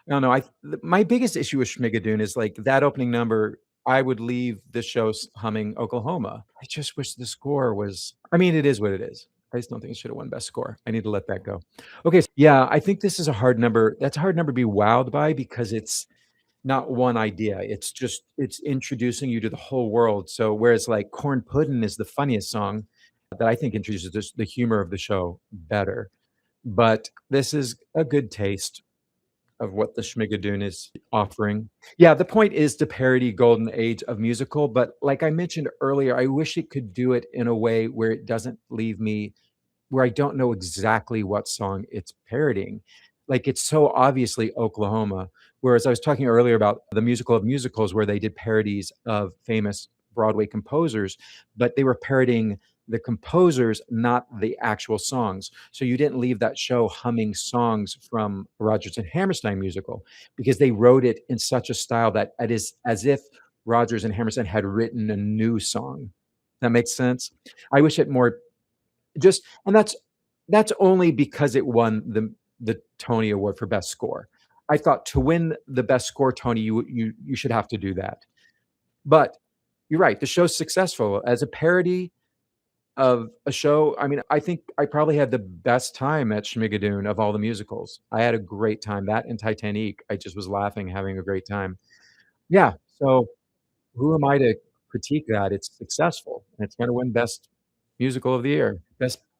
I don't know. My biggest issue with Schmigadoon is like that opening number, I would leave the show humming Oklahoma. I just wish the score was, I mean, it is what it is. I just don't think it should have won best score. I need to let that go. Okay. So yeah, I think this is a hard number. That's a hard number to be wowed by because it's not one idea. It's introducing you to the whole world. So whereas like Corn Puddin' is the funniest song that I think introduces the humor of the show better. But this is a good taste of what the Schmigadoon is offering. Yeah, the point is to parody golden age of musical, but like I mentioned earlier, I wish it could do it in a way where it doesn't leave me where I don't know exactly what song it's parodying. Like it's so obviously Oklahoma. Whereas I was talking earlier about the musical of musicals where they did parodies of famous Broadway composers, but they were parodying the composers, not the actual songs. So you didn't leave that show humming songs from Rodgers and Hammerstein musical because they wrote it in such a style that it is as if Rodgers and Hammerstein had written a new song. That makes sense. I wish it more and that's only because it won the Tony Award for Best Score. I thought to win the Best Score Tony, you should have to do that. But you're right. The show's successful as a parody of a show. I mean, I think I probably had the best time at Schmigadoon of all the musicals. I had a great time. That and Titanic, I just was laughing, having a great time. Yeah. So who am I to critique that? It's successful. And it's going to win Best Musical of the Year.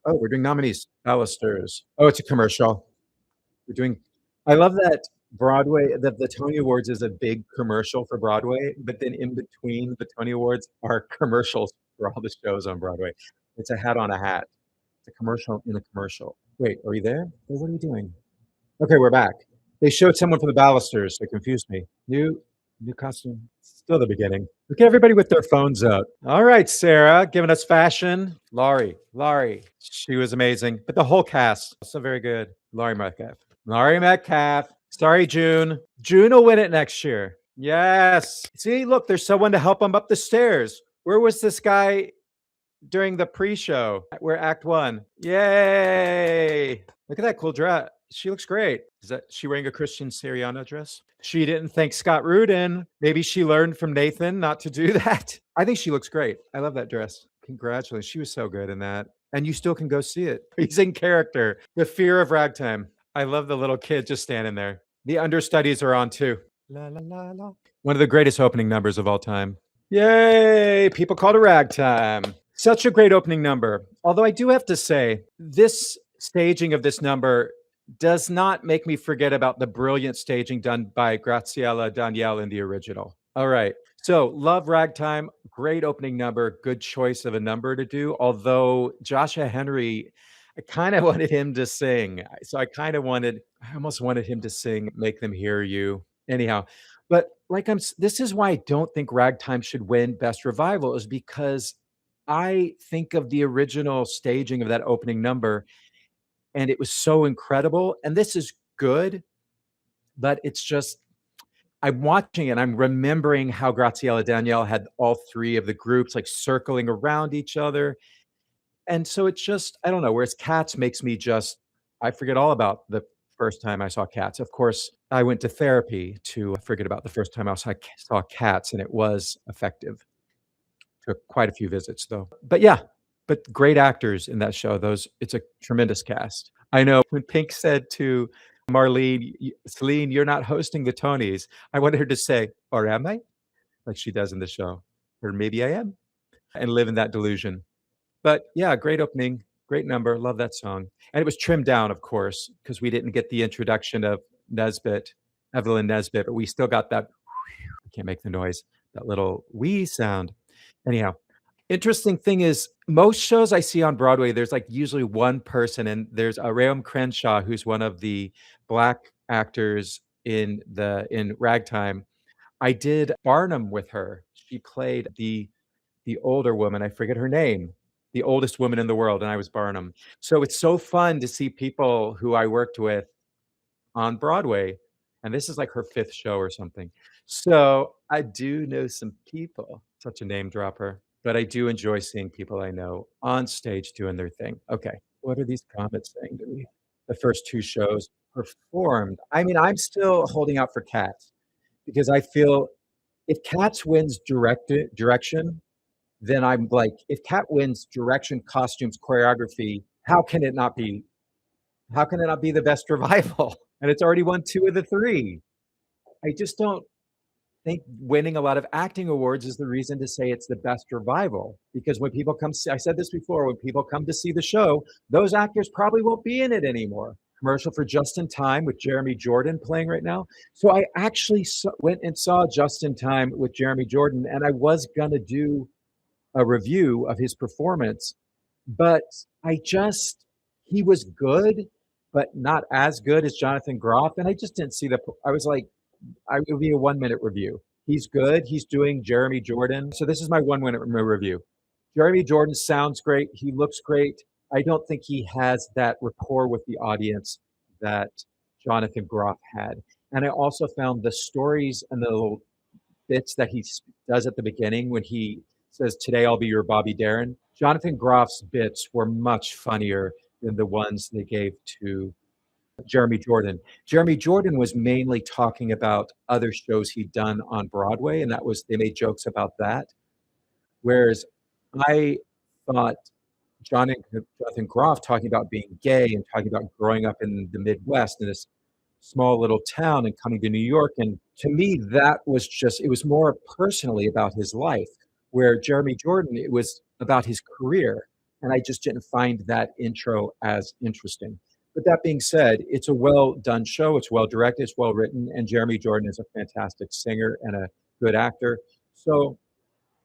We're doing nominees. Balusters. Oh, it's a commercial. I love that Broadway, that the Tony Awards is a big commercial for Broadway, but then in between the Tony Awards are commercials for all the shows on Broadway. It's a hat on a hat. It's a commercial in a commercial. Wait, are you there? Hey, what are you doing? Okay, we're back. They showed someone from the Balusters. They confused me. New costume. Still the beginning. Look at everybody with their phones out. All right, Sarah, giving us fashion. Laurie. She was amazing. But the whole cast, also very good. Laurie Metcalf. Sorry, June. June will win it next year. Yes. See, look, there's someone to help him up the stairs. Where was this guy during the pre-show? We're Act 1. Yay. Look at that cool dress. She looks great. Is that she wearing a Christian Siriano dress? She didn't thank Scott Rudin. Maybe she learned from Nathan not to do that. I think she looks great. I love that dress. Congratulations. She was so good in that. And you still can go see it. He's in character. The Fear of Ragtime. I love the little kid just standing there. The understudies are on too. La, la, la, la. One of the greatest opening numbers of all time. Yay! People call it Ragtime. Such a great opening number. Although I do have to say, this staging of this number does not make me forget about the brilliant staging done by Graziella Daniele in the original. All right. So, love Ragtime. Great opening number. Good choice of a number to do. Although Joshua Henry, I kind of wanted him to sing. So I almost wanted him to sing Make Them Hear You. Anyhow, but this is why I don't think Ragtime should win Best Revival, is because I think of the original staging of that opening number, and it was so incredible. And this is good, but it's just, I'm watching it, I'm remembering how Graziella Daniele had all three of the groups like circling around each other. And so it's just, I don't know, whereas Cats makes me just, I forget all about the first time I saw Cats. Of course, I went to therapy to forget about the first time I saw Cats, and it was effective. Took quite a few visits though. But yeah, but great actors in that show. It's a tremendous cast. I know when Pink said to Marlene, Celine, you're not hosting the Tonys, I wanted her to say, or am I? Like she does in the show. Or maybe I am. And live in that delusion. But yeah, great opening, great number. Love that song. And it was trimmed down, of course, because we didn't get the introduction of Evelyn Nesbit, but we still got that, I can't make the noise, that little wee sound. Anyhow, interesting thing is most shows I see on Broadway, there's like usually one person, and there's Raum Crenshaw, who's one of the Black actors in Ragtime. I did Barnum with her. She played the older woman. I forget her name, the oldest woman in the world, and I was Barnum. So it's so fun to see people who I worked with on Broadway, and this is like her 5th show or something. So I do know some people, such a name dropper, but I do enjoy seeing people I know on stage doing their thing. Okay, what are these comments saying to me? The first 2 shows performed. I mean, I'm still holding out for Cats because I feel if Cats wins direction, then I'm like, if Cat wins direction, costumes, choreography, how can it not be the best revival? And it's already won 2 of the 3. I just don't think winning a lot of acting awards is the reason to say it's the best revival. Because when people come see, I said this before, when people come to see the show, those actors probably won't be in it anymore. Commercial for Just in Time with Jeremy Jordan playing right now. So I actually went and saw Just in Time with Jeremy Jordan, and I was gonna do a review of his performance, but he was good, but not as good as Jonathan Groff. And I just didn't see I was like, it would be a 1-minute review. He's good. He's doing Jeremy Jordan. So this is my 1-minute review. Jeremy Jordan sounds great. He looks great. I don't think he has that rapport with the audience that Jonathan Groff had. And I also found the stories and the little bits that he does at the beginning when he says, today I'll be your Bobby Darin. Jonathan Groff's bits were much funnier than the ones they gave to Jeremy Jordan. Jeremy Jordan was mainly talking about other shows he'd done on Broadway, and they made jokes about that. Whereas I thought Jonathan Groff talking about being gay and talking about growing up in the Midwest in this small little town and coming to New York. And to me, it was more personally about his life, where Jeremy Jordan, it was about his career. And I just didn't find that intro as interesting. But that being said, it's a well-done show. It's well-directed. It's well-written. And Jeremy Jordan is a fantastic singer and a good actor. So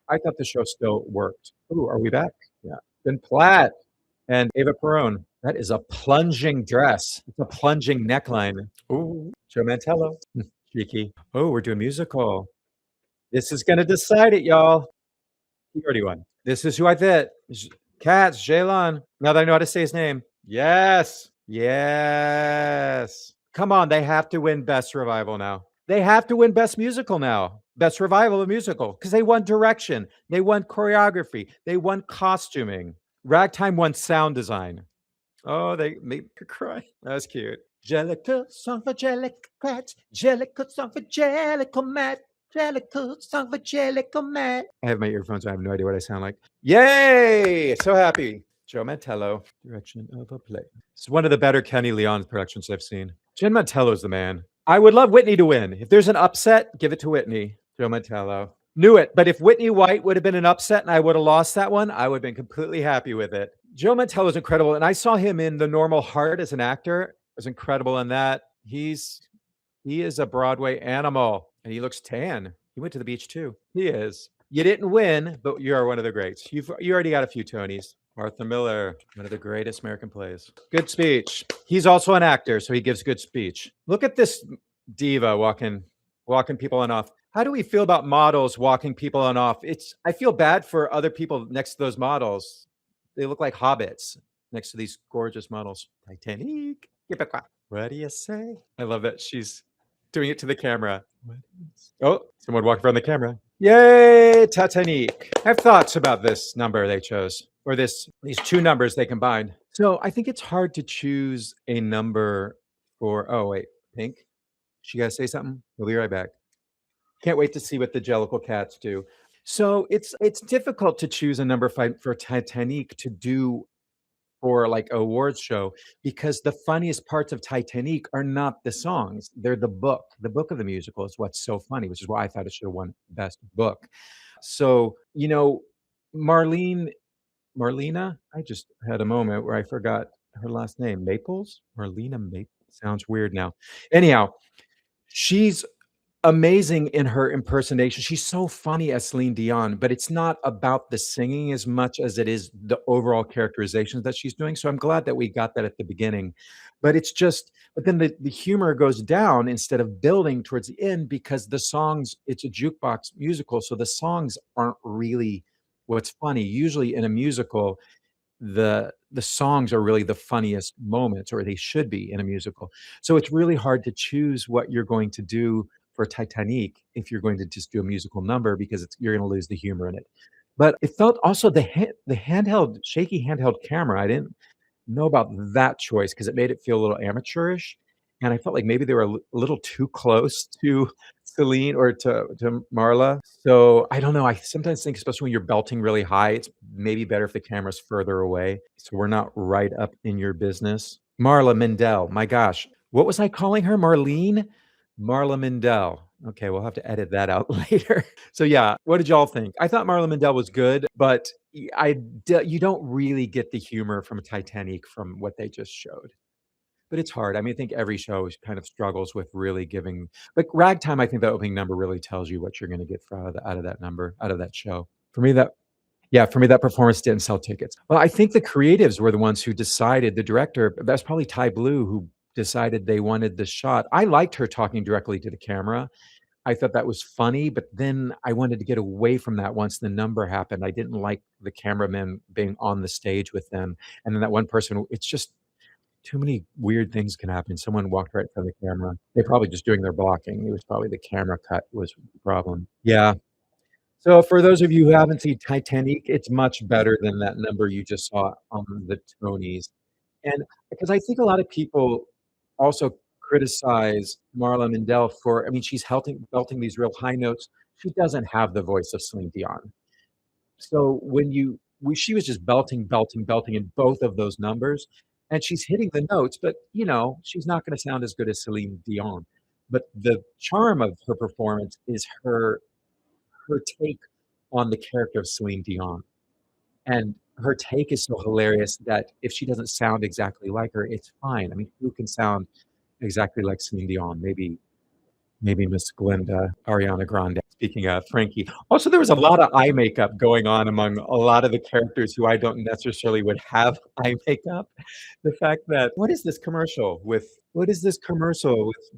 I thought the show still worked. Ooh, are we back? Yeah. Ben Platt and Ava Perón. That is a plunging dress. It's a plunging neckline. Ooh, Joe Mantello. Cheeky. Oh, we're doing musical. This is going to decide it, y'all. He already won. This is who I fit. Cats, Jalon. Now that I know how to say his name. Yes. Yes. Come on, they have to win Best Revival now. They have to win Best Musical now. Best Revival of Musical. Because they won direction. They won choreography. They won costuming. Ragtime won sound design. Oh, they made me cry. That was cute. Jellicoe, song for Jellicoe Cat. Jellicoe, song for Jellicoe Matt. Jellicoe, song for Jellicoe Matt. I have my earphones. I have no idea what I sound like. Yay! So happy. Joe Mantello, direction of a play. It's one of the better Kenny Leon productions I've seen. Jen Mantello's the man. I would love Whitney to win. If there's an upset, give it to Whitney. Joe Mantello. Knew it. But if Whitney White would have been an upset and I would have lost that one, I would have been completely happy with it. Joe Mantello is incredible. And I saw him in The Normal Heart as an actor. Was incredible in that. He is a Broadway animal and he looks tan. He went to the beach too. He is. You didn't win, but you are one of the greats. You already got a few Tonys. Arthur Miller, one of the greatest American plays. Good speech. He's also an actor, so he gives good speech. Look at this diva walking people on off. How do we feel about models walking people on off? I feel bad for other people next to those models. They look like hobbits next to these gorgeous models. Titanic. What do you say? I love that she's doing it to the camera. Oh, someone walked around the camera. Yay, Titanic. I have thoughts about this number they chose, or these two numbers they combined. So I think it's hard to choose a number for, oh wait, Pink, she gotta say something? We'll be right back. Can't wait to see what the Jellicoe cats do. So it's difficult to choose a number for Titanic to do for like an awards show, because the funniest parts of Titanic are not the songs. They're the book. The book of the musical is what's so funny, which is why I thought it should have won best book. So, Marlena, I just had a moment where I forgot her last name. Maples? Marlena Maples. Sounds weird now. Anyhow, she's amazing in her impersonation. She's so funny as Celine Dion, but it's not about the singing as much as it is the overall characterizations that she's doing. So I'm glad that we got that at the beginning. But then the humor goes down instead of building towards the end, because the songs, it's a jukebox musical. So the songs aren't really what's funny. Usually in a musical, the songs are really the funniest moments, or they should be in a musical. So it's really hard to choose what you're going to do for Titanic if you're going to just do a musical number, because you're going to lose the humor in it. But it felt also the shaky handheld camera. I didn't know about that choice because it made it feel a little amateurish, and I felt like maybe they were a little too close to Celine or to Marla. So I don't know. I sometimes think, especially when you're belting really high, it's maybe better if the camera's further away, so we're not right up in your business. Marla Mindel, my gosh, what was I calling her? Marlene? Marla Mindel. Okay, we'll have to edit that out later. So yeah, what did y'all think? I thought Marla Mindel was good, but you don't really get the humor from Titanic from what they just showed. But it's hard. I mean, I think every show kind of struggles with really giving. Like Ragtime, I think the opening number really tells you what you're going to get out of that number, out of that show. For me, that performance didn't sell tickets. Well, I think the creatives were the ones who decided. The director, that's probably Ty Blue, who decided they wanted the shot. I liked her talking directly to the camera. I thought that was funny, but then I wanted to get away from that once the number happened. I didn't like the cameraman being on the stage with them. And then that one person, it's just too many weird things can happen. Someone walked right in front of the camera. They're probably just doing their blocking. It was probably the camera cut was the problem. Yeah. So for those of you who haven't seen Titanic, it's much better than that number you just saw on the Tonys. And because I think a lot of people also criticize Marla Mindel for, I mean, she's belting these real high notes. She doesn't have the voice of Celine Dion. So she was just belting, belting, belting in both of those numbers, and she's hitting the notes, but she's not going to sound as good as Celine Dion. But the charm of her performance is her take on the character of Celine Dion. And her take is so hilarious that if she doesn't sound exactly like her, it's fine. I mean, who can sound exactly like Celine Dion? Maybe Miss Glinda, Ariana Grande. Speaking of Frankie, also there was a lot of eye makeup going on among a lot of the characters who I don't necessarily would have eye makeup. The fact that what is this commercial with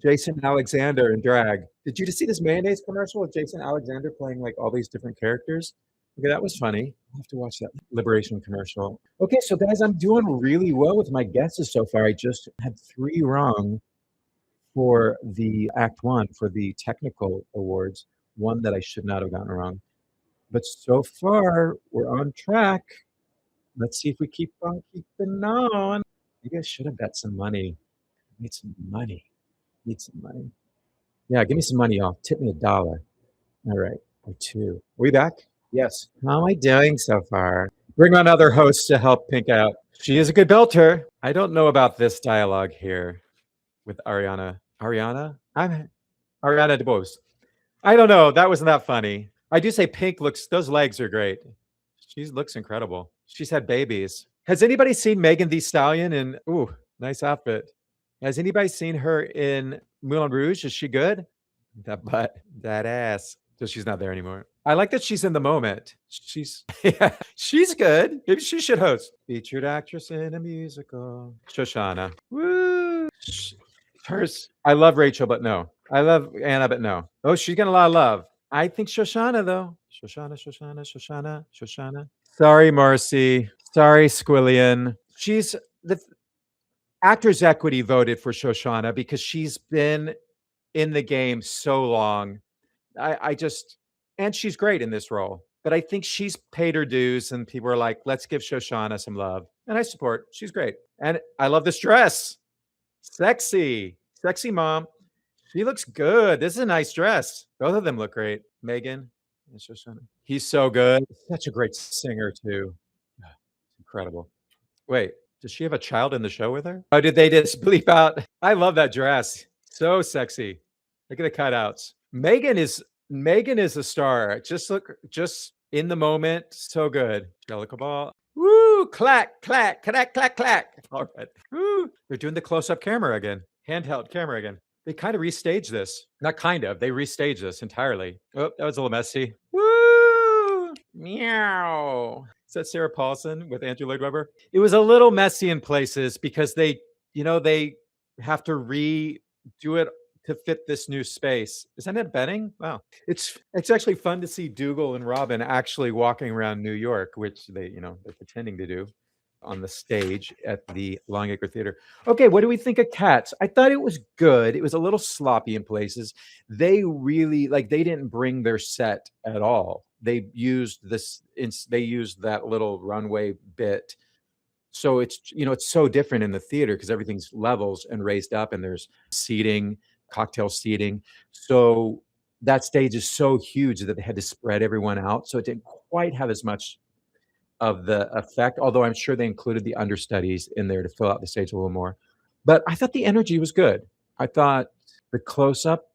Jason Alexander in drag? Did you just see this mayonnaise commercial with Jason Alexander playing like all these different characters? Okay, that was funny. I'll have to watch that Liberation commercial. Okay, so guys, I'm doing really well with my guesses so far. I just had 3 wrong for the Act 1, for the technical awards, 1 that I should not have gotten wrong. But so far, we're on track. Let's see if we keep on keeping on. Maybe I should have bet some money. Need some money. Need some money. Yeah, give me some money, y'all. Tip me $1. All right, or 2. Are we back? Yes. How am I doing so far? Bring on other hosts to help Pink out. She is a good belter. I don't know about this dialogue here with Ariana. Ariana? I'm Ariana DeBose. I don't know. That wasn't that funny. I do say Pink looks, those legs are great. She looks incredible. She's had babies. Has anybody seen Megan Thee Stallion in, ooh, nice outfit. Has anybody seen her in Moulin Rouge? Is she good? That butt, that ass. So she's not there anymore. I like that she's in the moment. She's yeah, she's good. Maybe she should host. Featured actress in a musical. Shoshana. Woo. First, I love Rachel, but no. I love Anna, but no. Oh, she's getting a lot of love. I think Shoshana, though. Shoshana. Sorry, Marcy. Sorry, Squillian. She's the Actors Equity voted for Shoshana because she's been in the game so long. I just, and she's great in this role, but I think she's paid her dues and people are like, let's give Shoshana some love. And I support, she's great. And I love this dress. Sexy mom. She looks good. This is a nice dress. Both of them look great. Megan and Shoshana. He's so good. Such a great singer too. Incredible. Wait, does she have a child in the show with her? Oh, did they just bleep out? I love that dress. So sexy. Look at the cutouts. Megan is a star. Just in the moment. So good. Jellicoe ball. Woo! Clack. All right. Woo! They're doing the close-up camera again. Handheld camera again. They kind of restaged this. Not kind of. They restaged this entirely. Oh, that was a little messy. Woo! Meow. Is that Sarah Paulson with Andrew Lloyd Webber? It was a little messy in places because they have to redo it to fit this new space. Isn't it betting? Wow. It's actually fun to see Dougal and Robin actually walking around New York, which they're pretending to do on the stage at the Longacre Theater. Okay, what do we think of Cats? I thought it was good. It was a little sloppy in places. They really, they didn't bring their set at all. They used that little runway bit. So it's so different in the theater because everything's levels and raised up and there's seating, cocktail seating. So that stage is so huge that they had to spread everyone out. So it didn't quite have as much of the effect, although I'm sure they included the understudies in there to fill out the stage a little more. But I thought the energy was good. I thought the close-ups,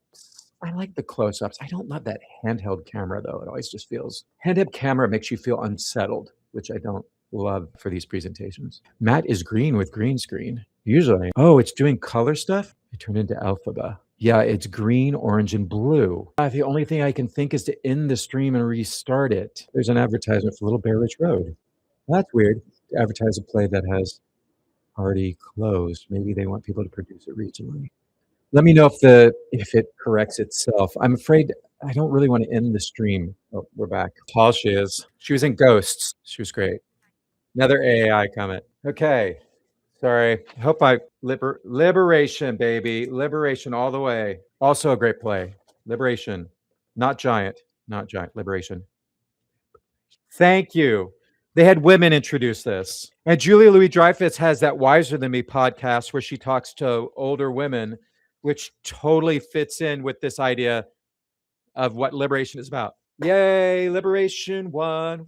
I like the close-ups. I don't love that handheld camera, though. It always just feels, handheld camera makes you feel unsettled, which I don't love for these presentations. Matt is green with green screen. Usually, oh, it's doing color stuff? It turned into Alphaba. Yeah, it's green, orange, and blue. The only thing I can think is to end the stream and restart it. There's an advertisement for Little Bear Ridge Road. Well, that's weird. To advertise a play that has already closed. Maybe they want people to produce it regionally. Let me know if it corrects itself. I'm afraid I don't really want to end the stream. Oh, we're back. Tall she is. She was in Ghosts. She was great. Another AI comment. Okay. Sorry. I hope Liberation, baby. Liberation all the way. Also a great play. Liberation. Not giant. Liberation. Thank you. They had women introduce this. And Julia Louis-Dreyfus has that Wiser Than Me podcast where she talks to older women, which totally fits in with this idea of what liberation is about. Yay, Liberation won.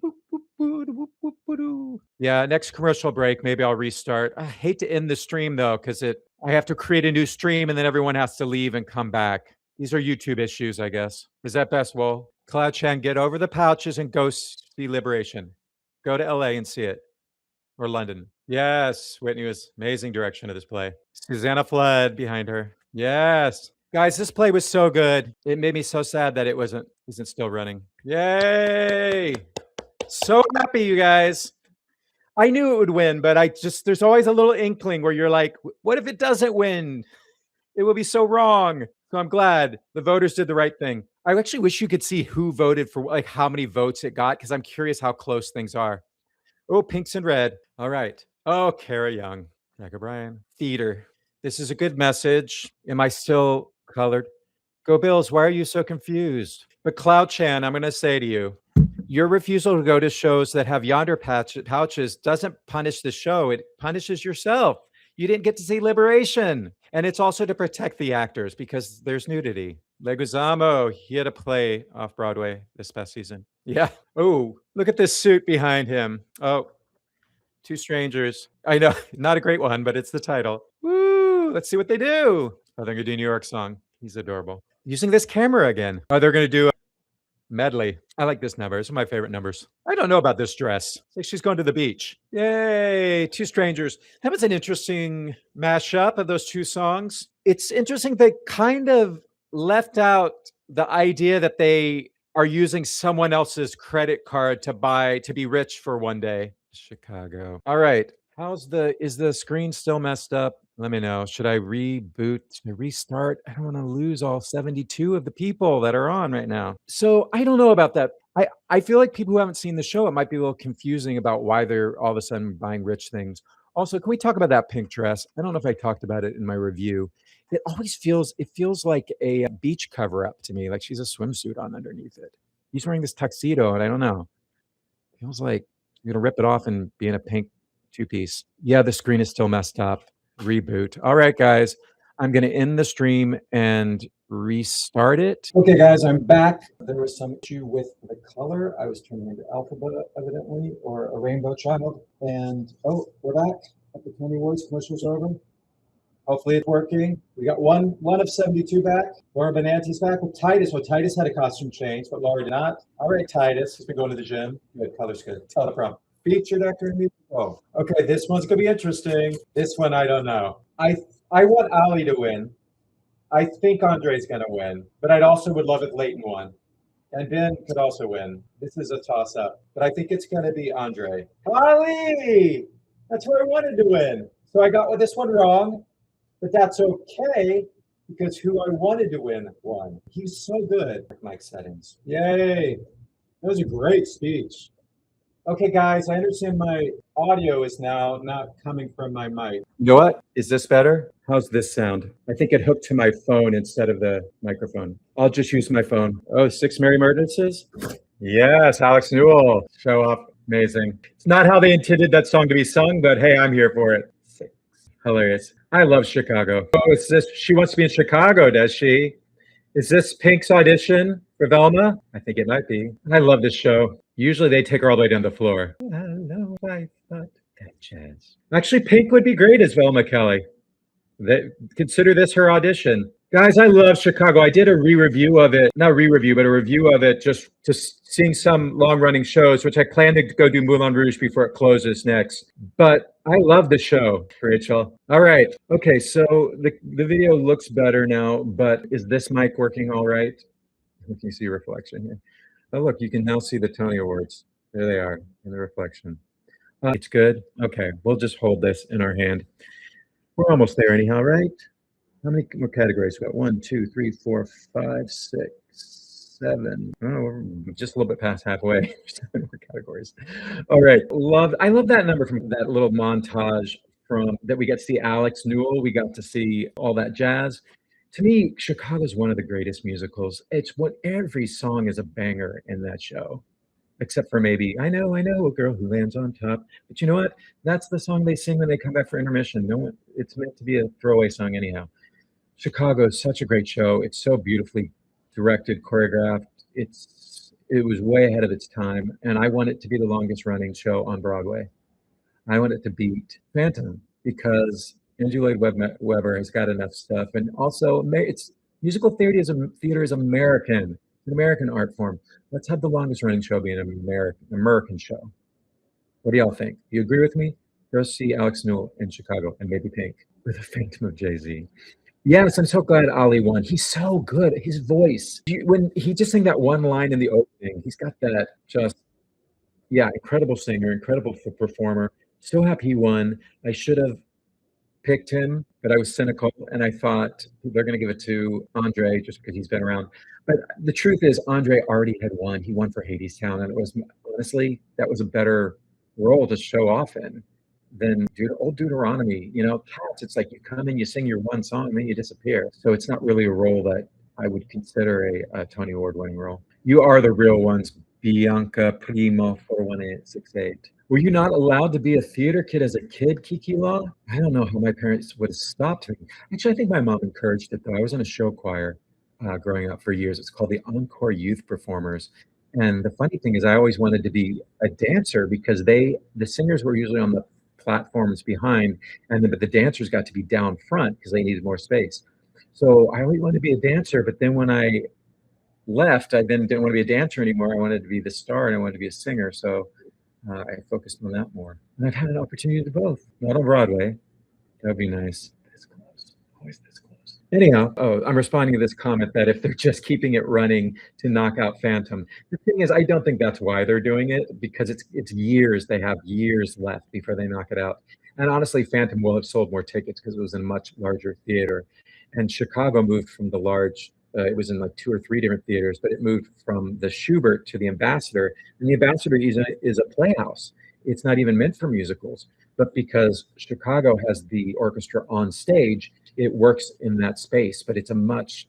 Yeah, next commercial break, maybe I'll restart. I hate to end the stream though, because I have to create a new stream and then everyone has to leave and come back. These are YouTube issues, I guess. Is that best, Wool? Cloud Chan, get over the pouches and go see Liberation. Go to LA and see it. Or London. Yes, Whitney was amazing direction of this play. Susanna Flood behind her. Yes. Guys, this play was so good. It made me so sad that it isn't still running. Yay! So happy, you guys. I knew it would win, but there's always a little inkling where you're like, what if it doesn't win? It will be so wrong. So I'm glad the voters did the right thing. I actually wish you could see who voted for, how many votes it got, because I'm curious how close things are. Oh, pinks and red. All right. Oh, Kara Young. Jack O'Brien. Theater. This is a good message. Am I still colored? Go Bills. Why are you so confused? But Cloud Chan, I'm going to say to you, your refusal to go to shows that have yonder pouches doesn't punish the show. It punishes yourself. You didn't get to see Liberation. And it's also to protect the actors because there's nudity. Leguizamo, he had a play off Broadway this past season. Yeah. Oh, look at this suit behind him. Oh, Two Strangers. I know, not a great one, but it's the title. Woo! Let's see what they do. Oh, they're gonna do a New York song. He's adorable. Using this camera again. Oh, they're gonna do a medley. I like this number. It's one of my favorite numbers. I don't know about this dress. It's like she's going to the beach. Yay! Two Strangers. That was an interesting mashup of those two songs. It's interesting they kind of left out the idea that they are using someone else's credit card to be rich for one day. Chicago. All right. Is the screen still messed up? Let me know. Should I reboot? Should I restart? I don't want to lose all 72 of the people that are on right now. So I don't know about that. I feel like people who haven't seen the show, it might be a little confusing about why they're all of a sudden buying rich things. Also, can we talk about that pink dress? I don't know if I talked about it in my review. It feels like a beach cover up to me, like she's a swimsuit on underneath it. He's wearing this tuxedo, and I don't know. Feels like you're gonna rip it off and be in a pink two-piece. Yeah, the screen is still messed up. Reboot. All right, guys. I'm gonna end the stream and restart it. Okay, guys, I'm back. There was some issue with the color. I was turning into alphabet, evidently, or a rainbow child. And we're back at the Tony Awards. Commercials over. Hopefully it's working. We got one of 72 back. Laura Benanti's back with Titus. Well, Titus had a costume change, but Laura did not. All right, Titus. He's been going to the gym. Good. Color's good. Tell the prom. Featured actor in music. Oh, okay. This one's going to be interesting. This one, I don't know. I want Ali to win. I think Andre's going to win, but I'd also would love if Leighton won. And Ben could also win. This is a toss-up, but I think it's going to be Andre. Ali! That's who I wanted to win. So I got this one wrong. But that's okay because who I wanted to win won. He's so good. Mic settings. Yay. That was a great speech. Okay, guys, I understand my audio is now not coming from my mic. You know what? Is this better? How's this sound? I think it hooked to my phone instead of the microphone. I'll just use my phone. Oh, 6 Merry Murderesses? Yes, Alex Newell. Show up. Amazing. It's not how they intended that song to be sung, but hey, I'm here for it. Hilarious. I love Chicago. Oh, she wants to be in Chicago, does she? Is this Pink's audition for Velma? I think it might be. I love this show. Usually they take her all the way down the floor. Hello, I thought that jazz. Actually, Pink would be great as Velma Kelly. Consider this her audition. Guys, I love Chicago. I did a re-review of it. Not re-review, but a review of it just seeing some long-running shows, which I plan to go do Moulin Rouge before it closes next. But I love the show, Rachel. All right. Okay, so the video looks better now, but is this mic working all right? You can see a reflection here. Oh, look, you can now see the Tony Awards. There they are in the reflection. It's good. Okay, we'll just hold this in our hand. We're almost there anyhow, right? How many more categories? We got 1, 2, 3, 4, 5, 6, 7. Oh, we're just a little bit past halfway. 7 more categories. All right. I love that number from that little montage that we got to see Alex Newell. We got to see all that jazz. To me, Chicago is one of the greatest musicals. It's what every song is a banger in that show. Except for maybe, I know, a girl who lands on top. But you know what? That's the song they sing when they come back for intermission. No, it's meant to be a throwaway song anyhow. Chicago is such a great show. It's so beautifully directed, choreographed. It was way ahead of its time, and I want it to be the longest running show on Broadway. I want it to beat Phantom because Andrew Lloyd Webber has got enough stuff, and also musical theater is American. It's an American art form. Let's have the longest running show be an American show. What do y'all think? You agree with me? Go see Alex Newell in Chicago and maybe Pink with a Phantom of Jay-Z. Yes, I'm so glad Ali won. He's so good. His voice. When he just sang that one line in the opening, he's got that incredible singer, incredible performer. So happy he won. I should have picked him, but I was cynical, and I thought they're going to give it to Andre just because he's been around. But the truth is, Andre already had won. He won for Hadestown, and it was honestly, that was a better role to show off in than old Deuteronomy. You know, Cats, it's like you come in, you sing your one song, and then you disappear. So it's not really a role that I would consider a Tony Award winning role. You are the real ones, Bianca Primo 41868. Were you not allowed to be a theater kid as a kid, Kiki Law? I don't know how my parents would have stopped me. Actually, I think my mom encouraged it, though. I was in a show choir growing up for years. It's called the Encore Youth Performers. And the funny thing is, I always wanted to be a dancer because the singers were usually on the platforms behind, but the dancers got to be down front because they needed more space. So I always wanted to be a dancer, but then when I left, I then didn't want to be a dancer anymore. I wanted to be the star and I wanted to be a singer. So I focused on that more. And I've had an opportunity to both. Not on Broadway. That would be nice. This close. Always this close. Anyhow, I'm responding to this comment that if they're just keeping it running to knock out Phantom. The thing is, I don't think that's why they're doing it, because it's years. They have years left before they knock it out. And honestly, Phantom will have sold more tickets because it was in a much larger theater. And Chicago moved from the large, it was in like 2 or 3 different theaters, but it moved from the Schubert to the Ambassador. And the Ambassador is a playhouse. It's not even meant for musicals. But because Chicago has the orchestra on stage, it works in that space. But it's a much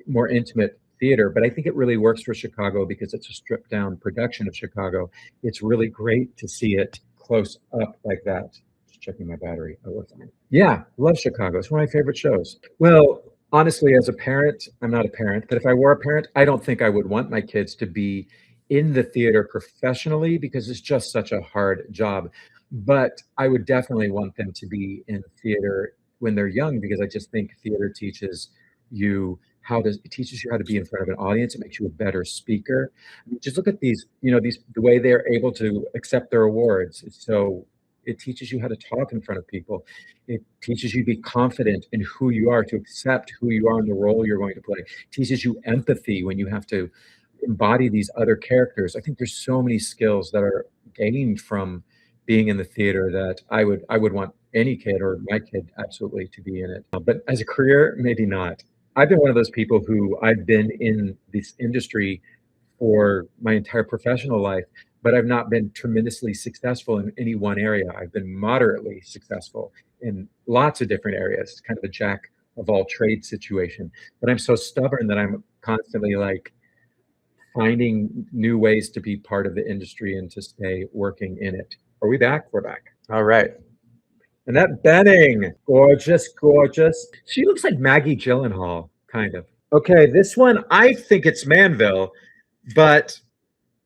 more intimate theater. But I think it really works for Chicago because it's a stripped down production of Chicago. It's really great to see it close up like that. Checking my battery. Oh, we're fine. Yeah, love Chicago. It's one of my favorite shows. Well, honestly, as a parent, I'm not a parent, but if I were a parent, I don't think I would want my kids to be in the theater professionally because it's just such a hard job. But I would definitely want them to be in theater when they're young because I just think theater teaches you it teaches you how to be in front of an audience. It makes you a better speaker. Just look at these, the way they're able to accept their awards. It teaches you how to talk in front of people. It teaches you to be confident in who you are, to accept who you are in the role you're going to play. It teaches you empathy when you have to embody these other characters. I think there's so many skills that are gained from being in the theater that I would want any kid or my kid absolutely to be in it. But as a career, maybe not. I've been one of those people who I've been in this industry for my entire professional life, but I've not been tremendously successful in any one area. I've been moderately successful in lots of different areas, kind of a jack of all trades situation. But I'm so stubborn that I'm constantly like finding new ways to be part of the industry and to stay working in it. Are we back? We're back. All right. Annette Bening, gorgeous, gorgeous. She looks like Maggie Gyllenhaal, kind of. Okay, this one, I think it's Manville, but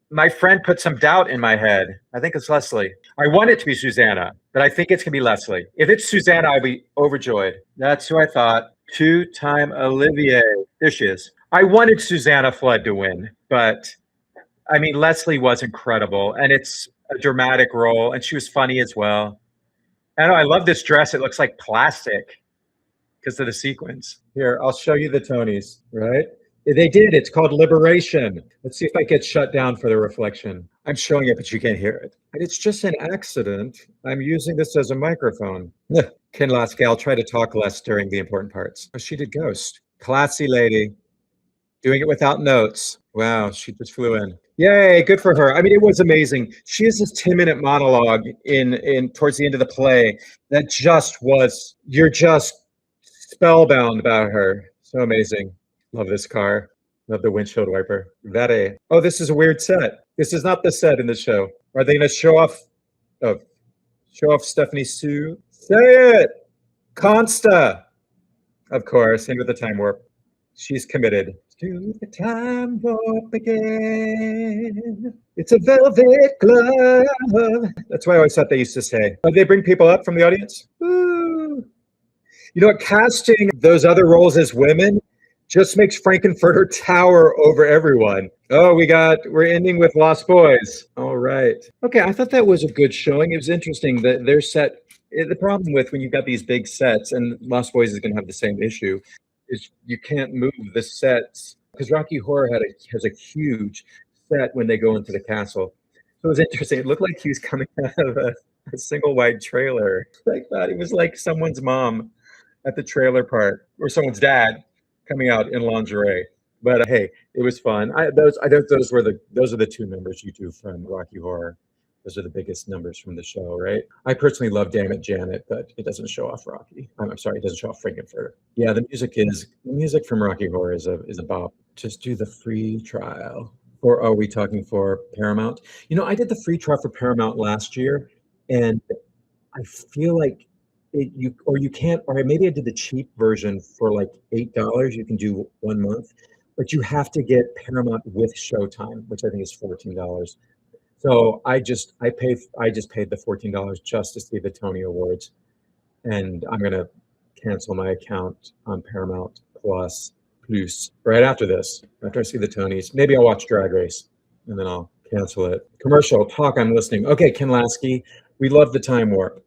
my friend put some doubt in my head. I think it's Leslie. I want it to be Susanna, but I think it's going to be Leslie. If it's Susanna, I'll be overjoyed. That's who I thought. 2-time Olivier. There she is. I wanted Susanna Flood to win, but I mean, Leslie was incredible, and it's a dramatic role, and she was funny as well. I know, I love this dress. It looks like plastic because of the sequins. Here, I'll show you the Tonys, right? They did. It's called Liberation. Let's see if I get shut down for the reflection. I'm showing it, but you can't hear it. And it's just an accident. I'm using this as a microphone. Ken Lasky, I'll try to talk less during the important parts. Oh, she did Ghost. Classy lady. Doing it without notes. Wow, she just flew in. Yay, good for her. I mean, it was amazing. She has this 10-minute monologue in towards the end of the play that just was, you're just spellbound about her. So amazing. Love this car. Love the windshield wiper. Very. Oh, this is a weird set. This is not the set in the show. Are they going to show off Stephanie Sue? Say it! Consta. Of course, into the time warp. She's committed. To the time warp again. It's a velvet glove. That's what I always thought they used to say. But they bring people up from the audience. Woo. You know what? Casting those other roles as women just makes Frankenfurter tower over everyone. Oh, we're ending with Lost Boys. All right. Okay, I thought that was a good showing. It was interesting that their set, the problem with when you've got these big sets, and Lost Boys is going to have the same issue, is you can't move the sets because Rocky Horror has a huge set when they go into the castle. So it was interesting. It looked like he was coming out of a single wide trailer. I thought it was like someone's mom at the trailer park or someone's dad coming out in lingerie. But hey, it was fun. Those are the 2 numbers you do from Rocky Horror. Those are the biggest numbers from the show, right? I personally love Damn It, Janet, but it doesn't show off Rocky. I'm sorry, it doesn't show off Frankenfurter. Yeah, the music from Rocky Horror is a bop. Just do the free trial Or are we talking for Paramount? You know, I did the free trial for Paramount last year, and I feel like you can't, or maybe I did the cheap version for like $8. You can do 1 month, but you have to get Paramount with Showtime, which I think is $14. So I just paid the $14 just to see the Tony Awards, and I'm gonna cancel my account on Paramount Plus right after this. After I see the Tonys, maybe I'll watch Drag Race, and then I'll cancel it. Commercial talk. I'm listening. Okay, Ken Lasky, we love the time warp.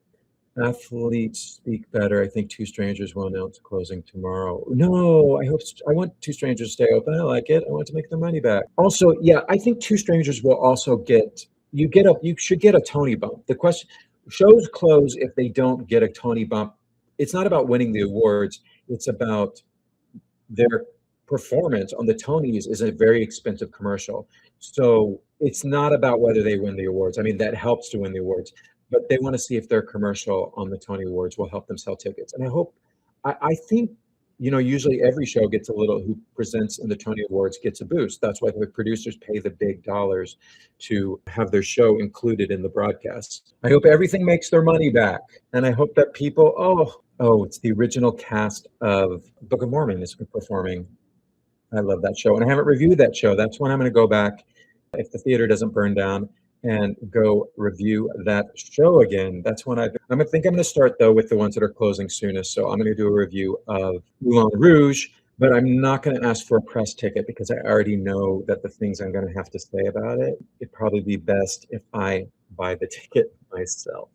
Athletes speak better. I think Two Strangers will announce closing tomorrow. No, I want Two Strangers to stay open. I like it. I want to make their money back. Also, yeah, I think Two Strangers will also you should get a Tony bump. The question, shows close if they don't get a Tony bump. It's not about winning the awards. It's about their performance on the Tonys is a very expensive commercial. So it's not about whether they win the awards. I mean, that helps to win the awards, but they want to see if their commercial on the Tony Awards will help them sell tickets. And I think, you know, usually every show gets who presents in the Tony Awards gets a boost. That's why the producers pay the big dollars to have their show included in the broadcast. I hope everything makes their money back. And I hope that people, it's the original cast of Book of Mormon is performing. I love that show. And I haven't reviewed that show. That's when I'm going to go back, if the theater doesn't burn down, and go review that show again. That's when I think I'm going to start, though, with the ones that are closing soonest. So I'm going to do a review of Moulin Rouge, but I'm not going to ask for a press ticket because I already know that the things I'm going to have to say about it. It'd probably be best if I buy the ticket myself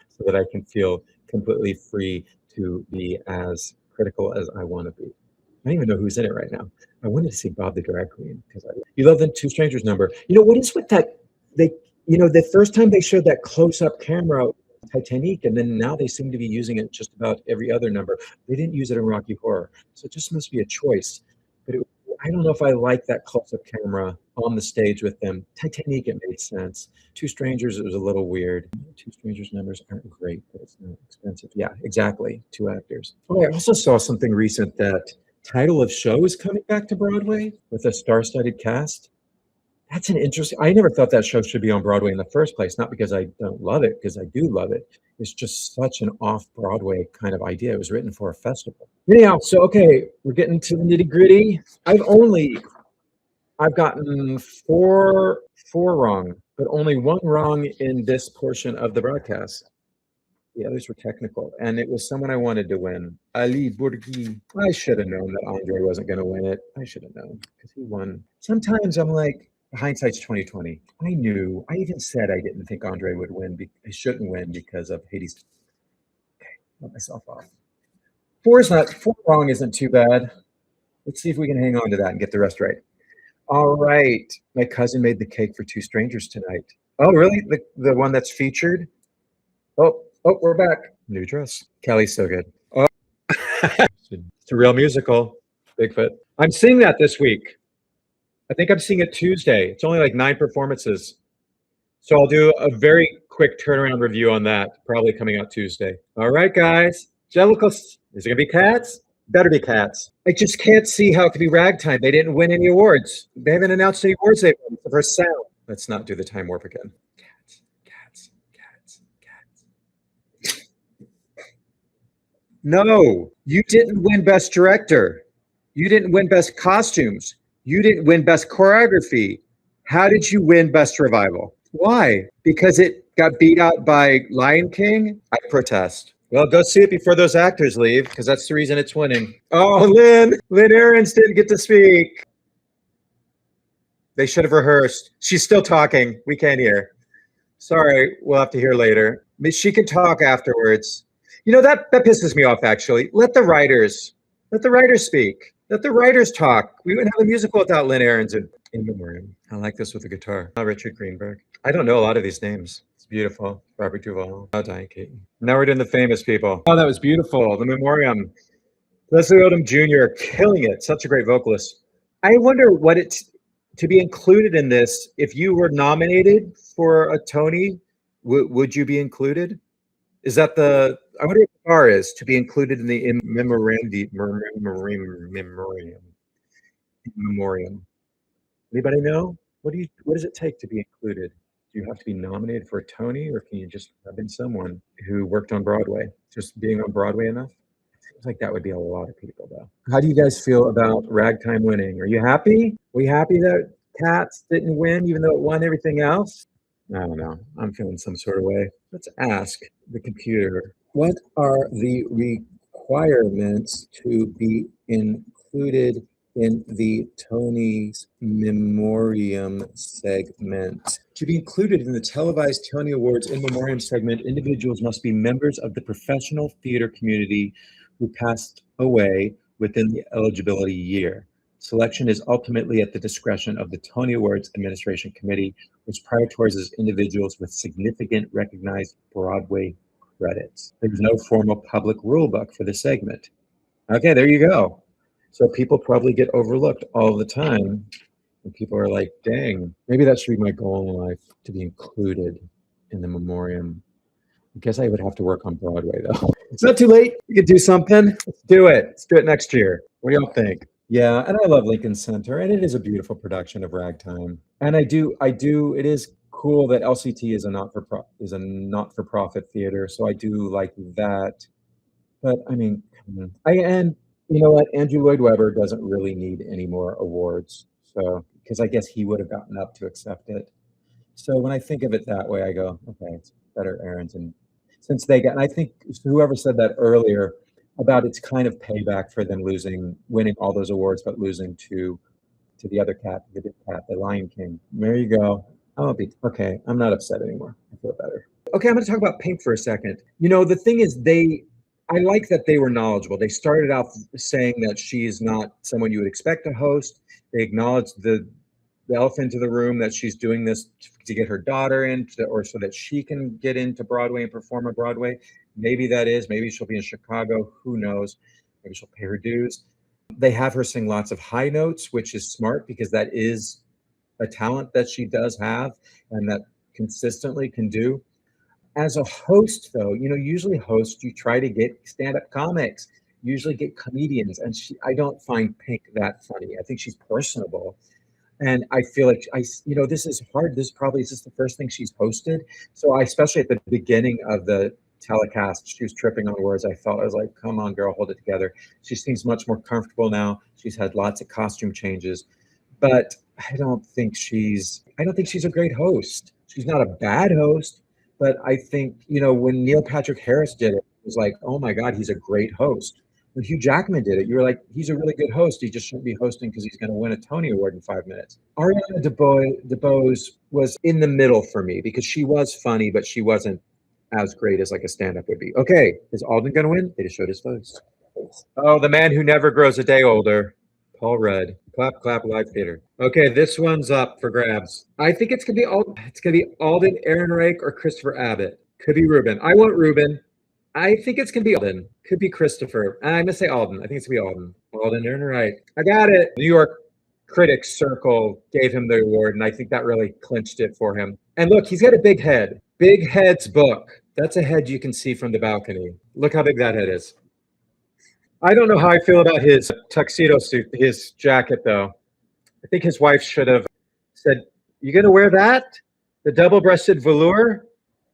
so that I can feel completely free to be as critical as I want to be. I don't even know who's in it right now. I wanted to see Bob the Drag Queen because you love the Two Strangers number. You know, what is with that? The first time they showed that close-up camera, Titanic, and then now they seem to be using it just about every other number. They didn't use it in Rocky Horror, so it just must be a choice. But I don't know if I like that close-up camera on the stage with them. Titanic, it made sense. Two Strangers, it was a little weird. Two Strangers numbers aren't great, but it's not expensive. Yeah, exactly. 2 actors. Oh, I also saw something recent that Title of Show is coming back to Broadway with a star-studded cast. That's an interesting. I never thought that show should be on Broadway in the first place. Not because I don't love it, because I do love it. It's just such an off-Broadway kind of idea. It was written for a festival. Anyhow, so okay, we're getting to the nitty-gritty. I've gotten four wrong, but only 1 wrong in this portion of the broadcast. The others were technical, and it was someone I wanted to win. Ali Bourgui. I should have known that Andre wasn't going to win it. I should have known because he won. Sometimes I'm like, hindsight's 2020. I knew. I even said I didn't think Andre would win. I shouldn't win because of Hades. Okay, let myself off. 4 wrong isn't too bad. Let's see if we can hang on to that and get the rest right. All right. My cousin made the cake for Two Strangers tonight. Oh, really? The one that's featured? Oh, we're back. New dress. Kelly's so good. Oh, it's a real musical. Bigfoot. I'm seeing that this week. I think I'm seeing it Tuesday. It's only like 9 performances. So I'll do a very quick turnaround review on that, probably coming out Tuesday. All right, guys. Jellicoe. Is it going to be cats? Better be cats. I just can't see how it could be Ragtime. They didn't win any awards. They haven't announced any awards they've won for sound. Let's not do the time warp again. Cats. No, you didn't win Best Director. You didn't win Best Costumes. You didn't win Best Choreography. How did you win Best Revival? Why? Because it got beat out by Lion King? I protest. Well, go see it before those actors leave, because that's the reason it's winning. Oh, Lynn Ahrens didn't get to speak. They should have rehearsed. She's still talking. We can't hear. Sorry, we'll have to hear later. She can talk afterwards. You know, that pisses me off, actually. Let the writers speak. Let the writers talk. We wouldn't have a musical without Lynn Ahrens in memoriam. I like this with the guitar. Richard Greenberg. I don't know a lot of these names. It's beautiful. Robert Duvall. Oh, Diane Keaton. Now we're doing the famous people. Oh, that was beautiful. The memoriam. Leslie Odom Jr. killing it. Such a great vocalist. I wonder what it's to be included in this. If you were nominated for a Tony, would you be included? Is that I wonder what the bar is to be included in the memoriam. Anybody know? What does it take to be included? Do you have to be nominated for a Tony, or can you just have been someone who worked on Broadway? Just being on Broadway enough? Seems like that would be a lot of people, though. How do you guys feel about Ragtime winning? Are you happy? Were you happy that Cats didn't win, even though it won everything else? I don't know. I'm feeling some sort of way. Let's ask the computer. What are the requirements to be included in the Tony's Memoriam segment? To be included in the televised Tony Awards in Memoriam segment, individuals must be members of the professional theater community who passed away within the eligibility year. Selection is ultimately at the discretion of the Tony Awards Administration Committee, which prioritizes individuals with significant recognized Broadway credits. There's no formal public rule book for the segment. Okay, there you go. So people probably get overlooked all the time. And people are like, dang, maybe that should be my goal in life, to be included in the Memoriam. I guess I would have to work on Broadway, though. It's not too late. You could do something. Let's do it. Let's do it next year. What do y'all think? Yeah, and I love Lincoln Center, and it is a beautiful production of Ragtime. And it is cool that LCT is a not-for-profit theater, so I do like that. But I mean, and you know what? Andrew Lloyd Webber doesn't really need any more awards, so because I guess he would have gotten up to accept it. So when I think of it that way, I go, okay, it's better Aaron's, and since they got, and I think whoever said that earlier about it's kind of payback for them winning all those awards, but losing to the other cat, the big cat, the Lion King. There you go. Okay. I'm not upset anymore. I feel better. Okay, I'm going to talk about Pink for a second. You know, the thing is, I like that they were knowledgeable. They started out saying that she's not someone you would expect to host. They acknowledged the elephant in the room, that she's doing this to get her daughter in, or so that she can get into Broadway and perform on Broadway. Maybe she'll be in Chicago. Who knows? Maybe she'll pay her dues. They have her sing lots of high notes, which is smart because that is a talent that she does have and that consistently can do. As a host, though, you know, usually hosts, you try to get stand-up comics, usually get comedians, and I don't find Pink that funny. I think she's personable. And I feel like this is hard. This probably is just the first thing she's hosted. So especially at the beginning of the telecast, she was tripping on words. I was like, come on, girl, hold it together. She seems much more comfortable now. She's had lots of costume changes, but I don't think she's a great host. She's not a bad host, but I think, when Neil Patrick Harris did it, it was like, oh my God, he's a great host. When Hugh Jackman did it, you were like, he's a really good host. He just shouldn't be hosting because he's going to win a Tony Award in 5 minutes. Ariana DeBose was in the middle for me because she was funny, but she wasn't as great as like a stand-up would be. Okay, is Alden going to win? They just showed his face. Oh, the man who never grows a day older, Paul Rudd. Clap, clap, live theater. Okay, this one's up for grabs. I think it's going to be Alden Ehrenreich or Christopher Abbott. Could be Ruben. I want Ruben. I think it's going to be Alden. Could be Christopher. I'm going to say Alden. I think it's going to be Alden. Alden Ehrenreich. I got it. New York Critics Circle gave him the award, and I think that really clinched it for him. And look, he's got a big head. Big Head's book. That's a head you can see from the balcony. Look how big that head is. I don't know how I feel about his tuxedo suit, his jacket, though. I think his wife should have said, you going to wear that? The double-breasted velour?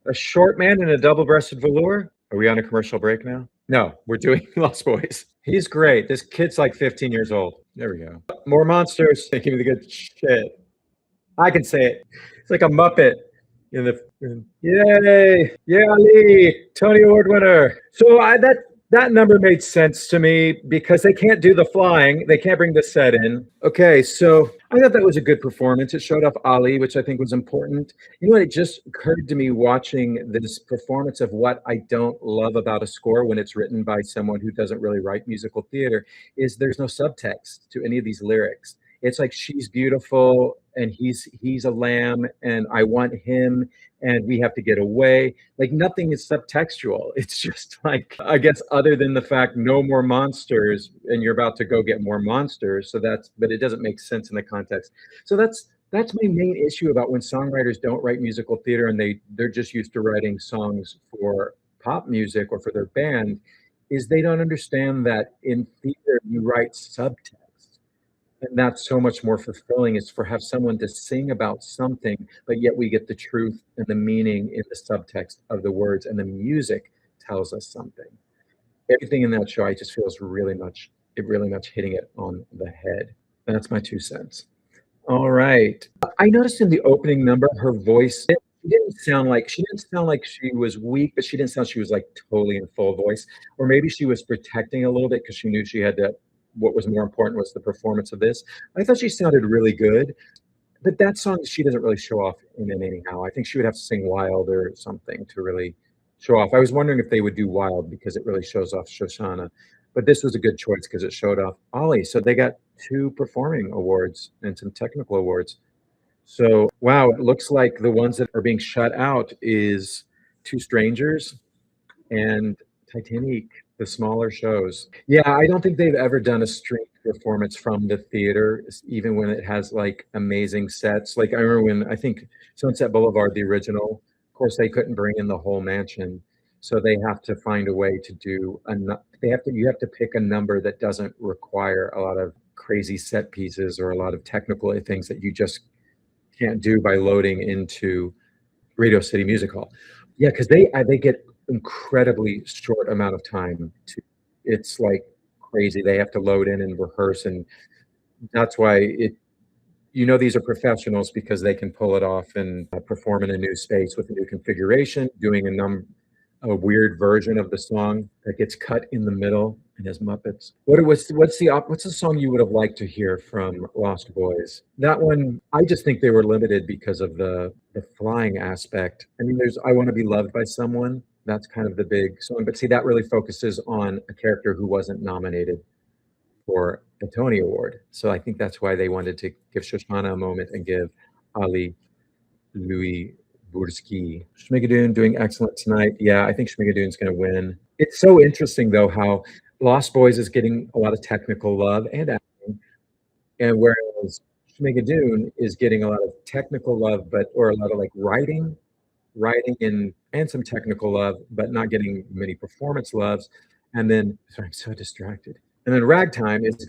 A short man in a double-breasted velour? Are we on a commercial break now? No, we're doing Lost Boys. He's great. This kid's like 15 years old. There we go. More monsters. Give me the good shit. I can say it. It's like a Muppet. Yay! Yeah, Ali, Tony Award winner. So that number made sense to me because they can't do the flying. They can't bring the set in. Okay, so I thought that was a good performance. It showed off Ali, which I think was important. You know what? It just occurred to me watching this performance of what I don't love about a score when it's written by someone who doesn't really write musical theater is there's no subtext to any of these lyrics. It's like she's beautiful and he's a lamb and I want him and we have to get away. Like nothing is subtextual. It's just like, I guess other than the fact no more monsters and you're about to go get more monsters. But it doesn't make sense in the context. So that's my main issue about when songwriters don't write musical theater and they're just used to writing songs for pop music or for their band, is they don't understand that in theater you write subtext. And that's so much more fulfilling is for have someone to sing about something, but yet we get the truth and the meaning in the subtext of the words, and the music tells us something. Everything in that show, I just feel is really much hitting it on the head. That's my 2 cents. All right. I noticed in the opening number, her voice, she didn't sound like she was weak, but she didn't sound she was like totally in full voice. Or maybe she was protecting a little bit because she knew she had to, what was more important was the performance of this. I thought she sounded really good. But that song, she doesn't really show off in it anyhow. I think she would have to sing Wild or something to really show off. I was wondering if they would do Wild because it really shows off Shoshana. But this was a good choice because it showed off Ollie. So they got 2 performing awards and some technical awards. So, wow, it looks like the ones that are being shut out is Two Strangers and Titanic, the smaller shows. Yeah, I don't think they've ever done a streamed performance from the theater, even when it has like amazing sets. Like I remember when I think Sunset Boulevard, the original, of course they couldn't bring in the whole mansion. So they have to find a way to do you have to pick a number that doesn't require a lot of crazy set pieces or a lot of technical things that you just can't do by loading into Radio City Music Hall. Yeah, because they get incredibly short amount of time to, it's like crazy. They have to load in and rehearse, and that's why these are professionals because they can pull it off and perform in a new space with a new configuration, doing a weird version of the song that gets cut in the middle and has Muppets. What's the song you would have liked to hear from Lost Boys? That one, I just think they were limited because of the flying aspect. I mean, there's I Want to Be Loved by Someone. That's kind of the big song. But see, that really focuses on a character who wasn't nominated for a Tony Award. So I think that's why they wanted to give Shoshana a moment and give Ali Louis Gorski. Schmigadoon doing excellent tonight. Yeah, I think Schmigadoon's going to win. It's so interesting, though, how Lost Boys is getting a lot of technical love and acting, and whereas Schmigadoon is getting a lot of technical love, or a lot of like writing and some technical love, but not getting many performance loves. And then, sorry, I'm so distracted. And then Ragtime is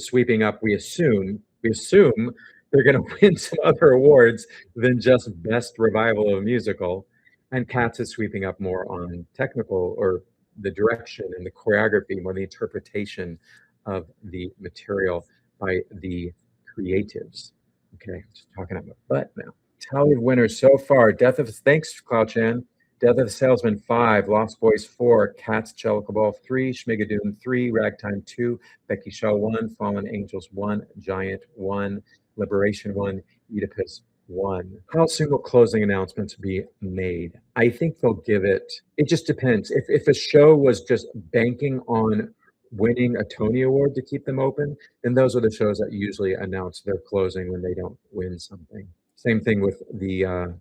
sweeping up. We assume they're going to win some other awards than just best revival of a musical. And Cats is sweeping up more on technical, or the direction and the choreography, more the interpretation of the material by the creatives. Okay, just talking about my butt now. Tally of winners so far: thanks, Cloud Chan. Death of the Salesman 5, Lost Boys 4, Cats, Jellicoe 3, Schmigadoon 3, Ragtime 2, Becky Shaw 1, Fallen Angels 1, Giant 1, Liberation 1, Oedipus 1. How soon will closing announcements be made? I think they'll give it just depends. If a show was just banking on winning a Tony Award to keep them open, then those are the shows that usually announce their closing when they don't win something. Same thing with the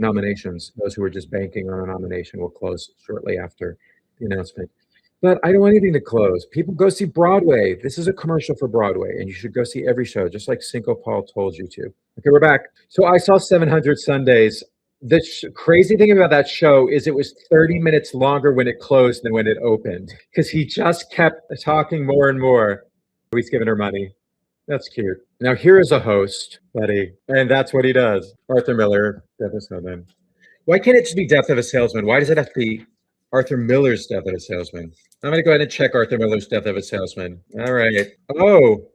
nominations. Those who are just banking on a nomination will close shortly after the announcement. But I don't want anything to close. People go see Broadway. This is a commercial for Broadway, and you should go see every show, just like Cinco Paul told you to. Okay, we're back. So I saw 700 Sundays. The crazy thing about that show is it was 30 minutes longer when it closed than when it opened, because he just kept talking more and more. He's giving her money. That's cute. Now here is a host, buddy, and that's what he does. Arthur Miller, Death of a Salesman. Why can't it just be Death of a Salesman? Why does it have to be Arthur Miller's Death of a Salesman? I'm going to go ahead and check Arthur Miller's Death of a Salesman. All right. Oh.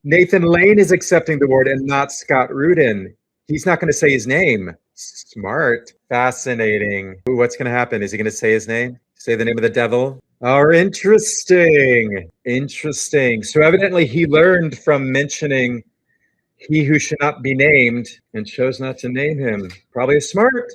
Nathan Lane is accepting the award and not Scott Rudin. He's not going to say his name. Smart. Fascinating. Ooh, what's going to happen? Is he going to say his name? Say the name of the devil? Oh, interesting. So evidently he learned from mentioning he who should not be named and chose not to name him. Probably smart,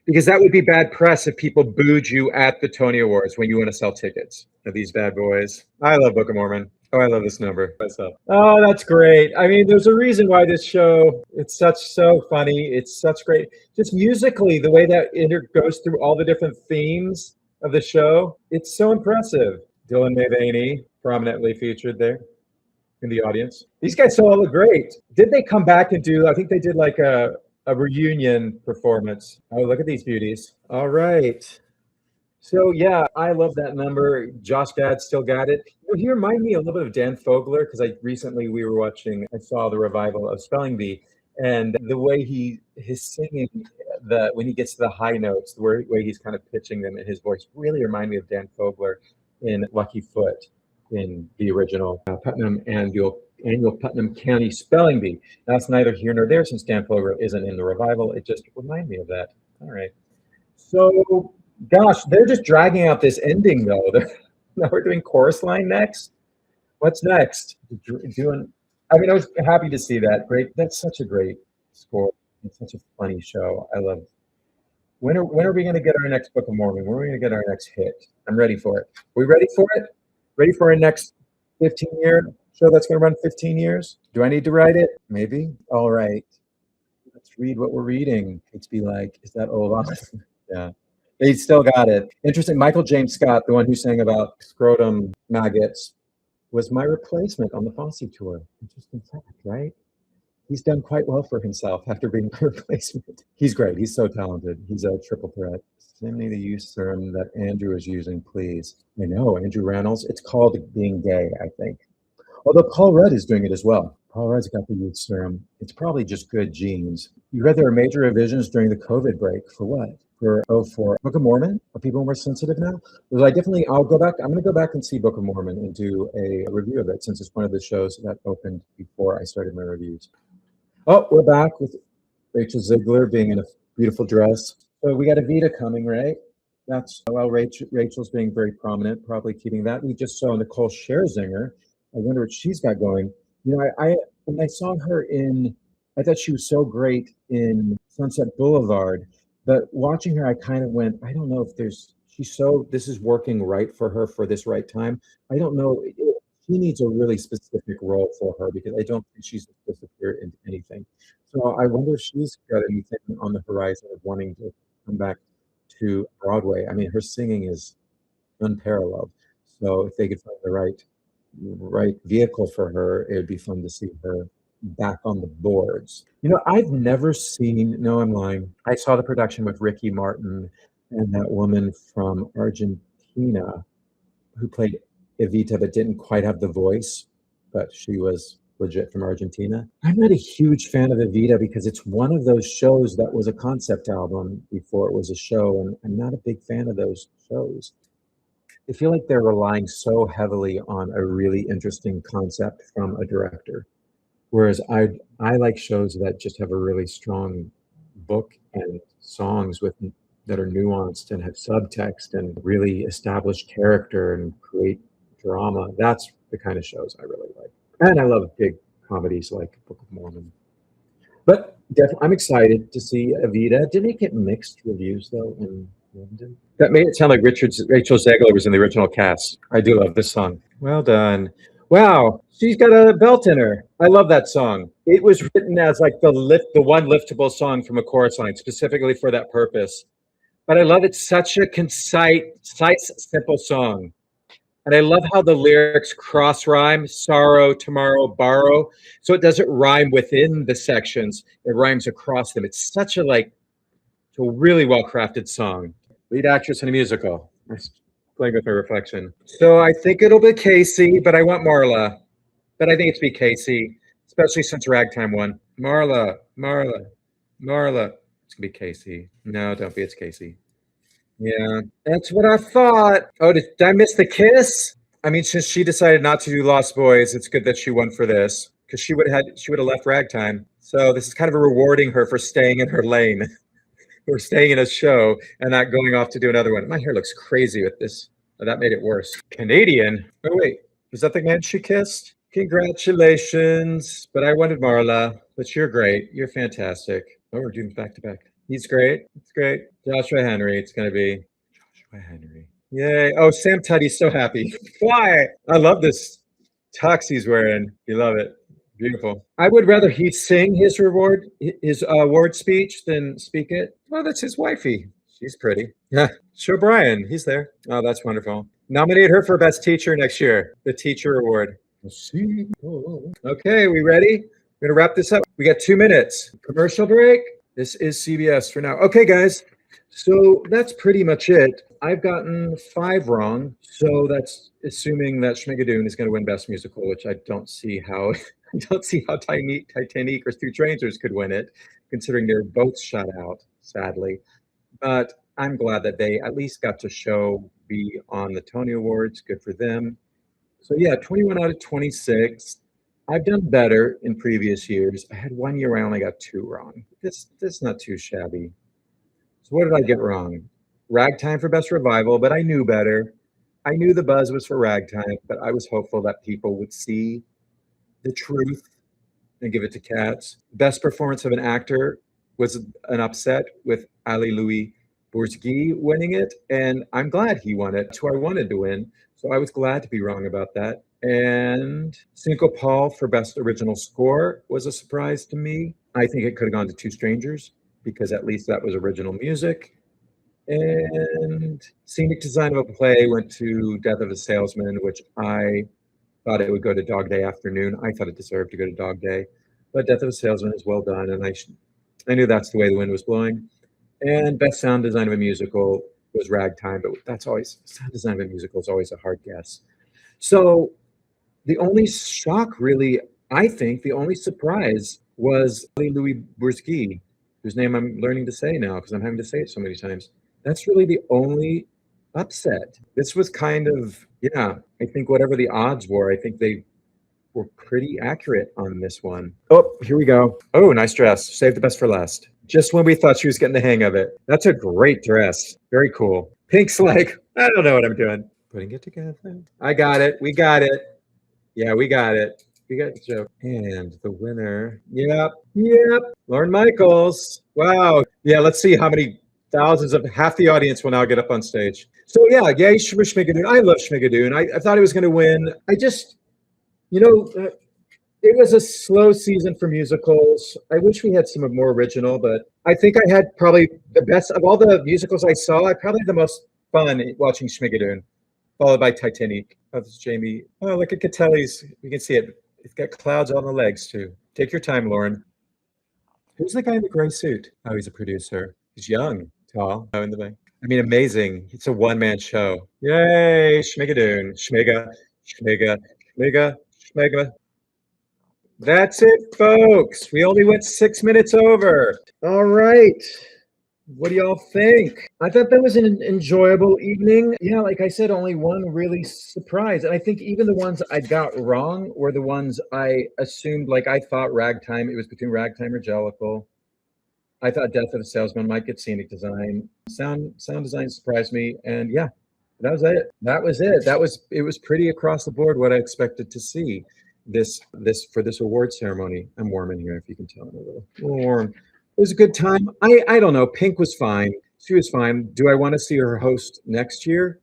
because that would be bad press if people booed you at the Tony Awards when you want to sell tickets. Are these bad boys? I love Book of Mormon. Oh, I love this number myself. Oh, that's great. I mean, there's a reason why this show, it's so funny. It's such great, just musically, the way that it goes through all the different themes of the show. It's so impressive. Dylan Mulvaney, prominently featured there in the audience. These guys all look great. Did they come back and do, I think they did like a reunion performance. Oh, look at these beauties. All right. So yeah, I love that number. Josh Gad still got it. He remind me a little bit of Dan Fogler because I saw the revival of Spelling Bee, and the way his singing, the when he gets to the high notes, the way he's kind of pitching them in his voice really remind me of Dan Fogler in Lucky Foot in the original Putnam annual Putnam County Spelling Bee. That's neither here nor there since Dan Fogler isn't in the revival. It just reminded me of that. All right. So, gosh, they're just dragging out this ending though. Now we're doing chorus line next. What's next? Doing. I mean, I was happy to see that. Great. That's such a great score. It's such a funny show. I love. When are we going to get our next Book of Mormon? When are we going to get our next hit? I'm ready for it. We ready for it? Ready for our next 15-year show that's going to run 15 years? Do I need to write it? Maybe. All right. Let's read what we're reading. It's be like, is that Olaf? Yeah. They still got it. Interesting. Michael James Scott, the one who sang about scrotum maggots, was my replacement on the Fosse tour. Interesting fact, right? He's done quite well for himself after being a replacement. He's great. He's so talented. He's a triple threat. Send me the use serum that Andrew is using, please. I know, Andrew Reynolds. It's called being gay, I think. Although Paul Rudd is doing it as well. Paul Rudd's got the youth serum. It's probably just good genes. You read there were major revisions during the COVID break. For what? For Book of Mormon? Are people more sensitive now? Well, I'll go back. I'm going to go back and see Book of Mormon and do a review of it since it's one of the shows that opened before I started my reviews. Oh, we're back with Rachel Ziegler being in a beautiful dress. So we got Evita coming, right? That's, well, Rachel's being very prominent, probably keeping that. We just saw Nicole Scherzinger. I wonder what she's got going. You know, when I saw her I thought she was so great in Sunset Boulevard, but watching her, I kind of went, I don't know if this is working right for her for this right time. I don't know. She needs a really specific role for her because I don't think she's supposed to appear into anything. So I wonder if she's got anything on the horizon of wanting to come back to Broadway. I mean, her singing is unparalleled. So if they could find the right vehicle for her, it would be fun to see her back on the boards. You know, I've never seen, no, I'm lying. I saw the production with Ricky Martin and that woman from Argentina who played Evita but didn't quite have the voice, but she was legit from Argentina. I'm not a huge fan of Evita because it's one of those shows that was a concept album before it was a show, and I'm not a big fan of those shows. I feel like they're relying so heavily on a really interesting concept from a director, whereas I like shows that just have a really strong book and songs that are nuanced and have subtext and really establish character and create drama. That's the kind of shows I really like. And I love big comedies like Book of Mormon. But definitely, I'm excited to see Evita. Didn't it get mixed reviews, though, in London? That made it sound like Rachel Zegler was in the original cast. I do love this song. Well done. Wow, she's got a belt in her. I love that song. It was written as like the one liftable song from a chorus line, specifically for that purpose. But I love it's such a concise, simple song. And I love how the lyrics cross rhyme, sorrow, tomorrow, borrow. So it doesn't rhyme within the sections, it rhymes across them. It's such a really well-crafted song. Lead actress in a musical. Playing with my reflection. So I think it'll be Casey, but I want Marla. But I think it's be Casey, especially since Ragtime won. Marla. It's gonna be Casey. No, don't be, it's Casey. Yeah, that's what I thought. Oh, did I miss the kiss? I mean, since she decided not to do Lost Boys, it's good that she won for this because she would have left Ragtime. So this is kind of rewarding her for staying in her lane, or staying in a show and not going off to do another one. My hair looks crazy with this. Oh, that made it worse. Canadian. Oh wait, was that the man she kissed? Congratulations. But I wanted Marla. But you're great. You're fantastic. Oh, we're doing back to back. He's great. It's great. Joshua Henry. It's going to be Joshua Henry. Yay. Oh, Sam Tutty's so happy. Why? I love this tux he's wearing. You love it. Beautiful. I would rather he sing his award speech than speak it. Oh, that's his wifey. She's pretty. Yeah. Show Brian. He's there. Oh, that's wonderful. Nominate her for Best Teacher next year. The Teacher Award. Okay, we ready? We're going to wrap this up. We got 2 minutes. Commercial break. This is CBS for now. Okay, guys. So that's pretty much it I've gotten 5 wrong. So that's assuming that Schmigadoon is going to win Best Musical, which I don't see how I don't see how Titanic or Two Strangers could win it, considering they're both shut out, sadly. But I'm glad that they at least got to be on the Tony Awards. Good for them. So yeah, 21 out of 26. I've done better in previous years. I had 1 year where I only got 2 wrong. This not too shabby. So what did I get wrong? Ragtime for Best Revival, but I knew better. I knew the buzz was for Ragtime, but I was hopeful that people would see the truth and give it to Cats. Best Performance of an Actor was an upset with Ali Louis Bourski winning it, and I'm glad he won it. That's who I wanted to win, so I was glad to be wrong about that. And Cinco Paul for Best Original Score was a surprise to me. I think it could have gone to Two Strangers because at least that was original music. And Scenic Design of a Play went to Death of a Salesman, which I thought it would go to Dog Day Afternoon. I thought it deserved to go to Dog Day, but Death of a Salesman is well done, and I knew that's the way the wind was blowing. And Best Sound Design of a Musical was Ragtime, but that's always sound design of a musical is always a hard guess. So the only shock, really, I think, the only surprise was Louis Bourski, whose name I'm learning to say now because I'm having to say it so many times. That's really the only upset. This was kind of, yeah, I think whatever the odds were, I think they were pretty accurate on this one. Oh, here we go. Oh, nice dress. Save the best for last. Just when we thought she was getting the hang of it. That's a great dress. Very cool. Pink's like, I don't know what I'm doing. Putting it together. I got it. We got it. Yeah, we got it. We got the joke. And the winner. Yep. Lauren Michaels. Wow. Yeah, let's see how many thousands of half the audience will now get up on stage. So yeah, yay for Schmigadoon. I love Schmigadoon. I thought he was going to win. I just, it was a slow season for musicals. I wish we had some more original, but I think I had probably the best of all the musicals I saw. I probably had the most fun watching Schmigadoon, followed by Titanic. Oh, this is Jamie. Oh, look at Catelli's. You can see it. It's got clouds on the legs too. Take your time, Lauren. Who's the guy in the gray suit? Oh, he's a producer. He's young, tall. Oh, in the back. I mean, amazing. It's a one-man show. Yay, Schmigadoon. Schmiga. That's it, folks. We only went 6 minutes over. All right. What do y'all think? I thought that was an enjoyable evening. Yeah, like I said, only one really surprise. And I think even the ones I got wrong were the ones I assumed, like I thought Ragtime, it was between Ragtime or Jellicoe. I thought Death of a Salesman might get scenic design. Sound design surprised me. And yeah, that was it. It was pretty across the board what I expected to see this for this award ceremony. I'm warm in here, if you can tell. I'm a little warm. It was a good time. I don't know. Pink was fine. She was fine. Do I want to see her host next year?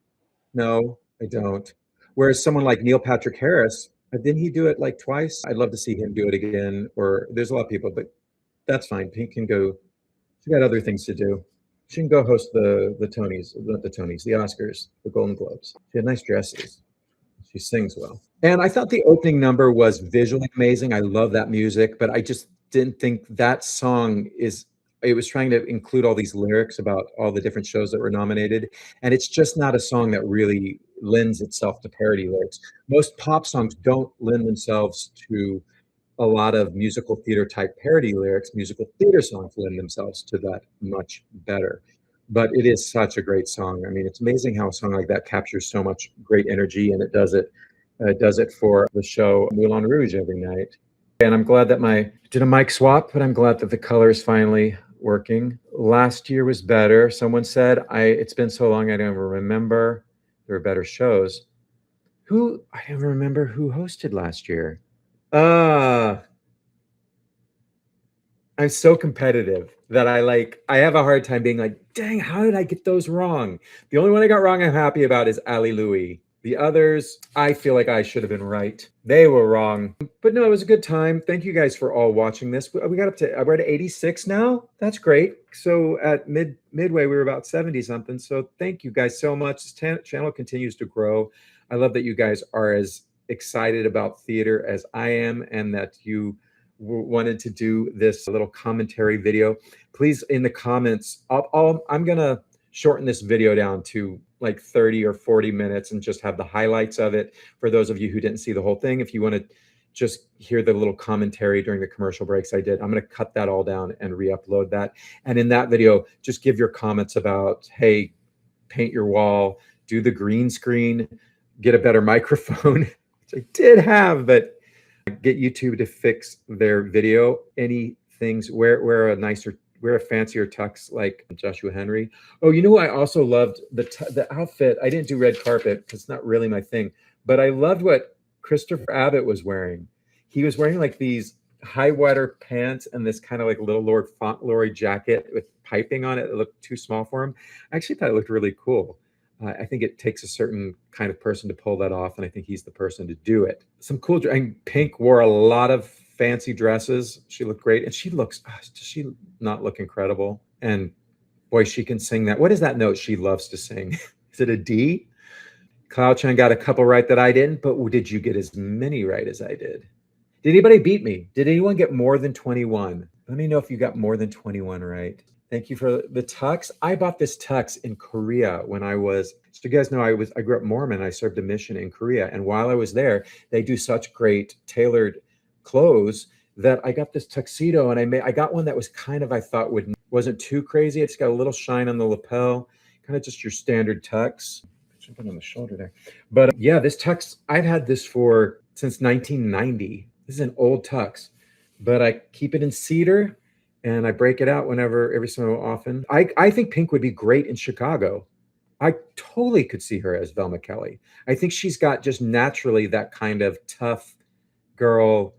No, I don't. Whereas someone like Neil Patrick Harris, didn't he do it like twice? I'd love to see him do it again. Or there's a lot of people, but that's fine. Pink can go. She got other things to do. She can go host the Tonys, not the Tonys, the Oscars, the Golden Globes. She had nice dresses. She sings well. And I thought the opening number was visually amazing. I love that music, but I just didn't think that song it was trying to include all these lyrics about all the different shows that were nominated. And it's just not a song that really lends itself to parody lyrics. Most pop songs don't lend themselves to a lot of musical theater type parody lyrics. Musical theater songs lend themselves to that much better. But it is such a great song. I mean, it's amazing how a song like that captures so much great energy, and it does it for the show Moulin Rouge every night. And I'm glad that did a mic swap, but I'm glad that the color is finally working. Last year was better. Someone said, it's been so long I don't even remember. There were better shows. I don't even remember who hosted last year. I'm so competitive that I have a hard time being like, dang, how did I get those wrong? The only one I got wrong I'm happy about is Ali Louis. The others, I feel like I should have been right. They were wrong. But no, it was a good time. Thank you guys for all watching this. We got we're at 86 now. That's great. So at midway, we were about 70 something. So thank you guys so much. This channel continues to grow. I love that you guys are as excited about theater as I am, and that you wanted to do this little commentary video. Please, in the comments, I'm gonna shorten this video down to like 30 or 40 minutes and just have the highlights of it. For those of you who didn't see the whole thing, if you want to just hear the little commentary during the commercial breaks I did, I'm going to cut that all down and re-upload that. And in that video, just give your comments about, hey, paint your wall, do the green screen, get a better microphone, which I did have, but get YouTube to fix their video. Any things, wear a fancier tux like Joshua Henry. Oh, you know what? I also loved the outfit. I didn't do red carpet because it's not really my thing, but I loved what Christopher Abbott was wearing. He was wearing like these high water pants and this kind of like little Lord Fauntleroy jacket with piping on it. It looked too small for him. I actually thought it looked really cool. I think it takes a certain kind of person to pull that off, and I think he's the person to do it. Some cool, and Pink wore a lot of fancy dresses. She looked great, and she looks, does she not look incredible? And boy, she can sing that. What is that note she loves to sing? Is it a D? Cloud Chan got a couple right that I didn't, but did you get as many right as I did? Did anybody beat me? Did anyone get more than 21? Let me know if you got more than 21 right. Thank you for the tux. I bought this tux in Korea when I was, so you guys know I grew up Mormon. I served a mission in Korea. And while I was there, they do such great tailored clothes that I got this tuxedo, and I got one that was kind of, I thought wasn't too crazy. It's got a little shine on the lapel, kind of just your standard tux. Something on the shoulder there. But yeah, this tux, I've had this since 1990. This is an old tux, but I keep it in cedar. And I break it out every so often. I think Pink would be great in Chicago. I totally could see her as Velma Kelly. I think she's got just naturally that kind of tough girl,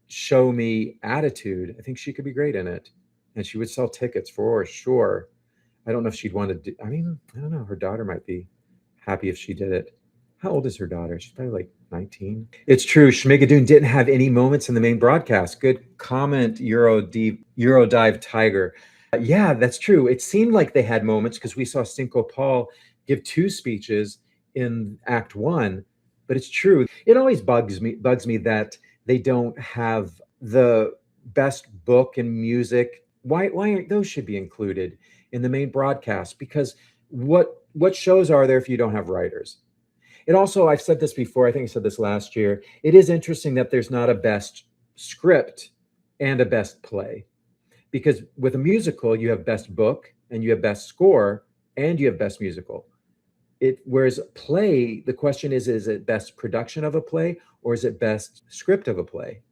show me attitude. I think she could be great in it. And she would sell tickets for sure. I don't know if she'd want to do, I don't know. Her daughter might be happy if she did it. How old is her daughter? She's probably like 19. It's true. Schmigadoon didn't have any moments in the main broadcast. Good comment, Eurodive Tiger. Yeah, that's true. It seemed like they had moments because we saw Cinco Paul give 2 speeches in Act 1. But it's true. It always bugs me that they don't have the best book and music. Why aren't those should be included in the main broadcast? Because what shows are there if you don't have writers? It also, I've said this before, I think I said this last year, it is interesting that there's not a best script and a best play. Because with a musical, you have best book and you have best score and you have best musical. Whereas play, the question is it best production of a play or is it best script of a play?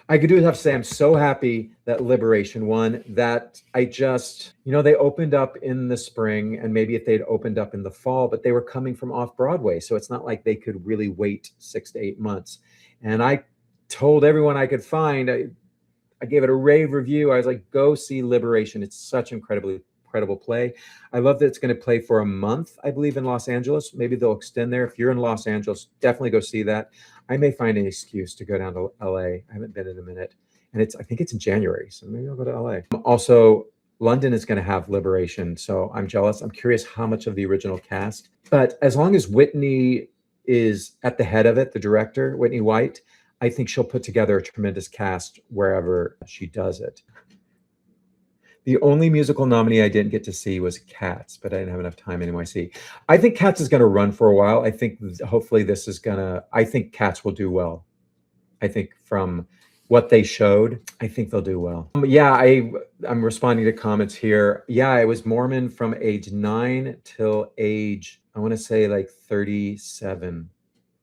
I do have to say I'm so happy that Liberation won. That they opened up in the spring, and maybe if they'd opened up in the fall, but they were coming from off Broadway, so it's not like they could really wait 6 to 8 months. And I told everyone I could find, I gave it a rave review. I was like, go see Liberation. It's such incredible play. I love that it's going to play for a month, I believe, in Los Angeles. Maybe they'll extend there. If you're in Los Angeles, definitely go see that. I may find an excuse to go down to LA. I haven't been in a minute. And I think it's in January, so maybe I'll go to LA. Also, London is going to have Liberation, so I'm jealous. I'm curious how much of the original cast. But as long as Whitney is at the head of it, the director, Whitney White, I think she'll put together a tremendous cast wherever she does it. The only musical nominee I didn't get to see was Cats, but I didn't have enough time in NYC. I think Cats is going to run for a while. I think hopefully I think Cats will do well. I think from what they showed, I think they'll do well. Yeah, I'm responding to comments here. Yeah, I was Mormon from age 9 till age, I want to say like 37,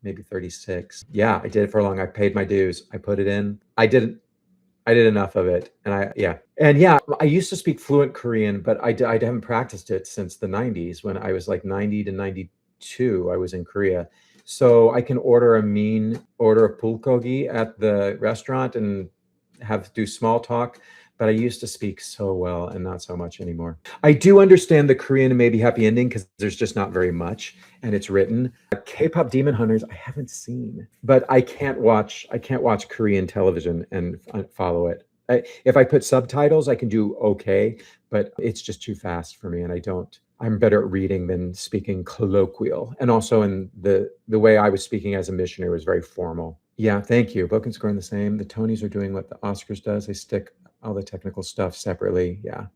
maybe 36. Yeah, I did it for long. I paid my dues. I put it in. I did enough of it. And I used to speak fluent Korean, but I haven't practiced it since the 90s when I was like 90 to 92. I was in Korea. So I can order a order of bulgogi at the restaurant and do small talk. But I used to speak so well and not so much anymore. I do understand the Korean and maybe happy ending because there's just not very much and it's written. K-pop Demon Hunters, I haven't seen, but I can't watch Korean television and follow it. If I put subtitles, I can do okay, but it's just too fast for me and I'm better at reading than speaking colloquial. And also in the way I was speaking as a missionary was very formal. Yeah, thank you. Book and scoring the same. The Tonys are doing what the Oscars does. They stick all the technical stuff separately. Yeah.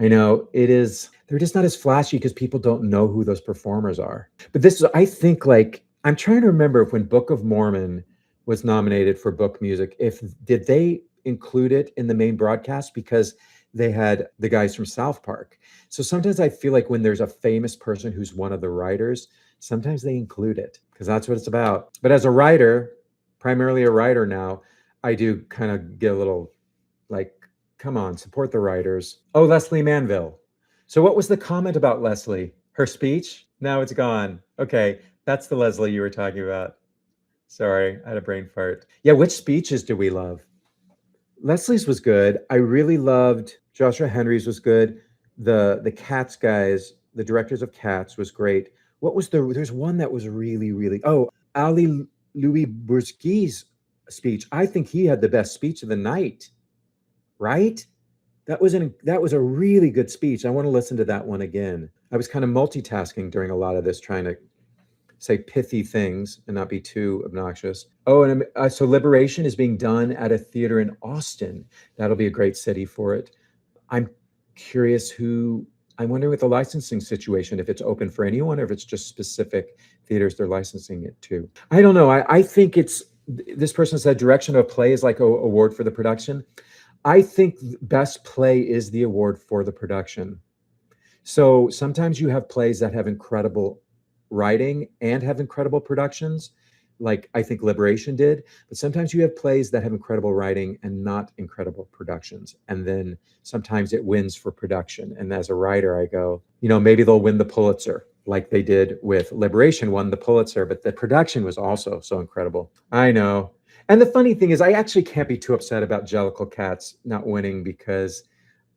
I know it is. They're just not as flashy because people don't know who those performers are. But this is, I think, like, I'm trying to remember if when Book of Mormon was nominated for book music, if did they include it in the main broadcast because they had the guys from South Park. So sometimes I feel like when there's a famous person who's one of the writers, sometimes they include it because that's what it's about. But as a writer, primarily a writer now, I do kind of get a little like, come on, support the writers. Oh, Leslie Manville. So what was the comment about Leslie? Her speech? Now it's gone. Okay, that's the Leslie you were talking about. Sorry, I had a brain fart. Yeah, which speeches do we love? Leslie's was good. I really loved Joshua Henry's was good. The Cats guys, the directors of Cats was great. What was there's one that was really, really, oh, Ali Louis Burski's speech. I think he had the best speech of the night, right? That was a really good speech. I want to listen to that one again. I was kind of multitasking during a lot of this, trying to say pithy things and not be too obnoxious. Oh, and so Liberation is being done at a theater in Austin. That'll be a great city for it. I'm curious I'm wondering with the licensing situation, if it's open for anyone or if it's just specific theaters they're licensing it to. I don't know. I think this person said direction of a play is like an award for the production. I think best play is the award for the production. So sometimes you have plays that have incredible writing and have incredible productions, like I think Liberation did, but sometimes you have plays that have incredible writing and not incredible productions. And then sometimes it wins for production. And as a writer, I go, maybe they'll win the Pulitzer like they did with Liberation, won the Pulitzer, but the production was also so incredible. I know. And the funny thing is, I actually can't be too upset about Jellicoe Cats not winning because,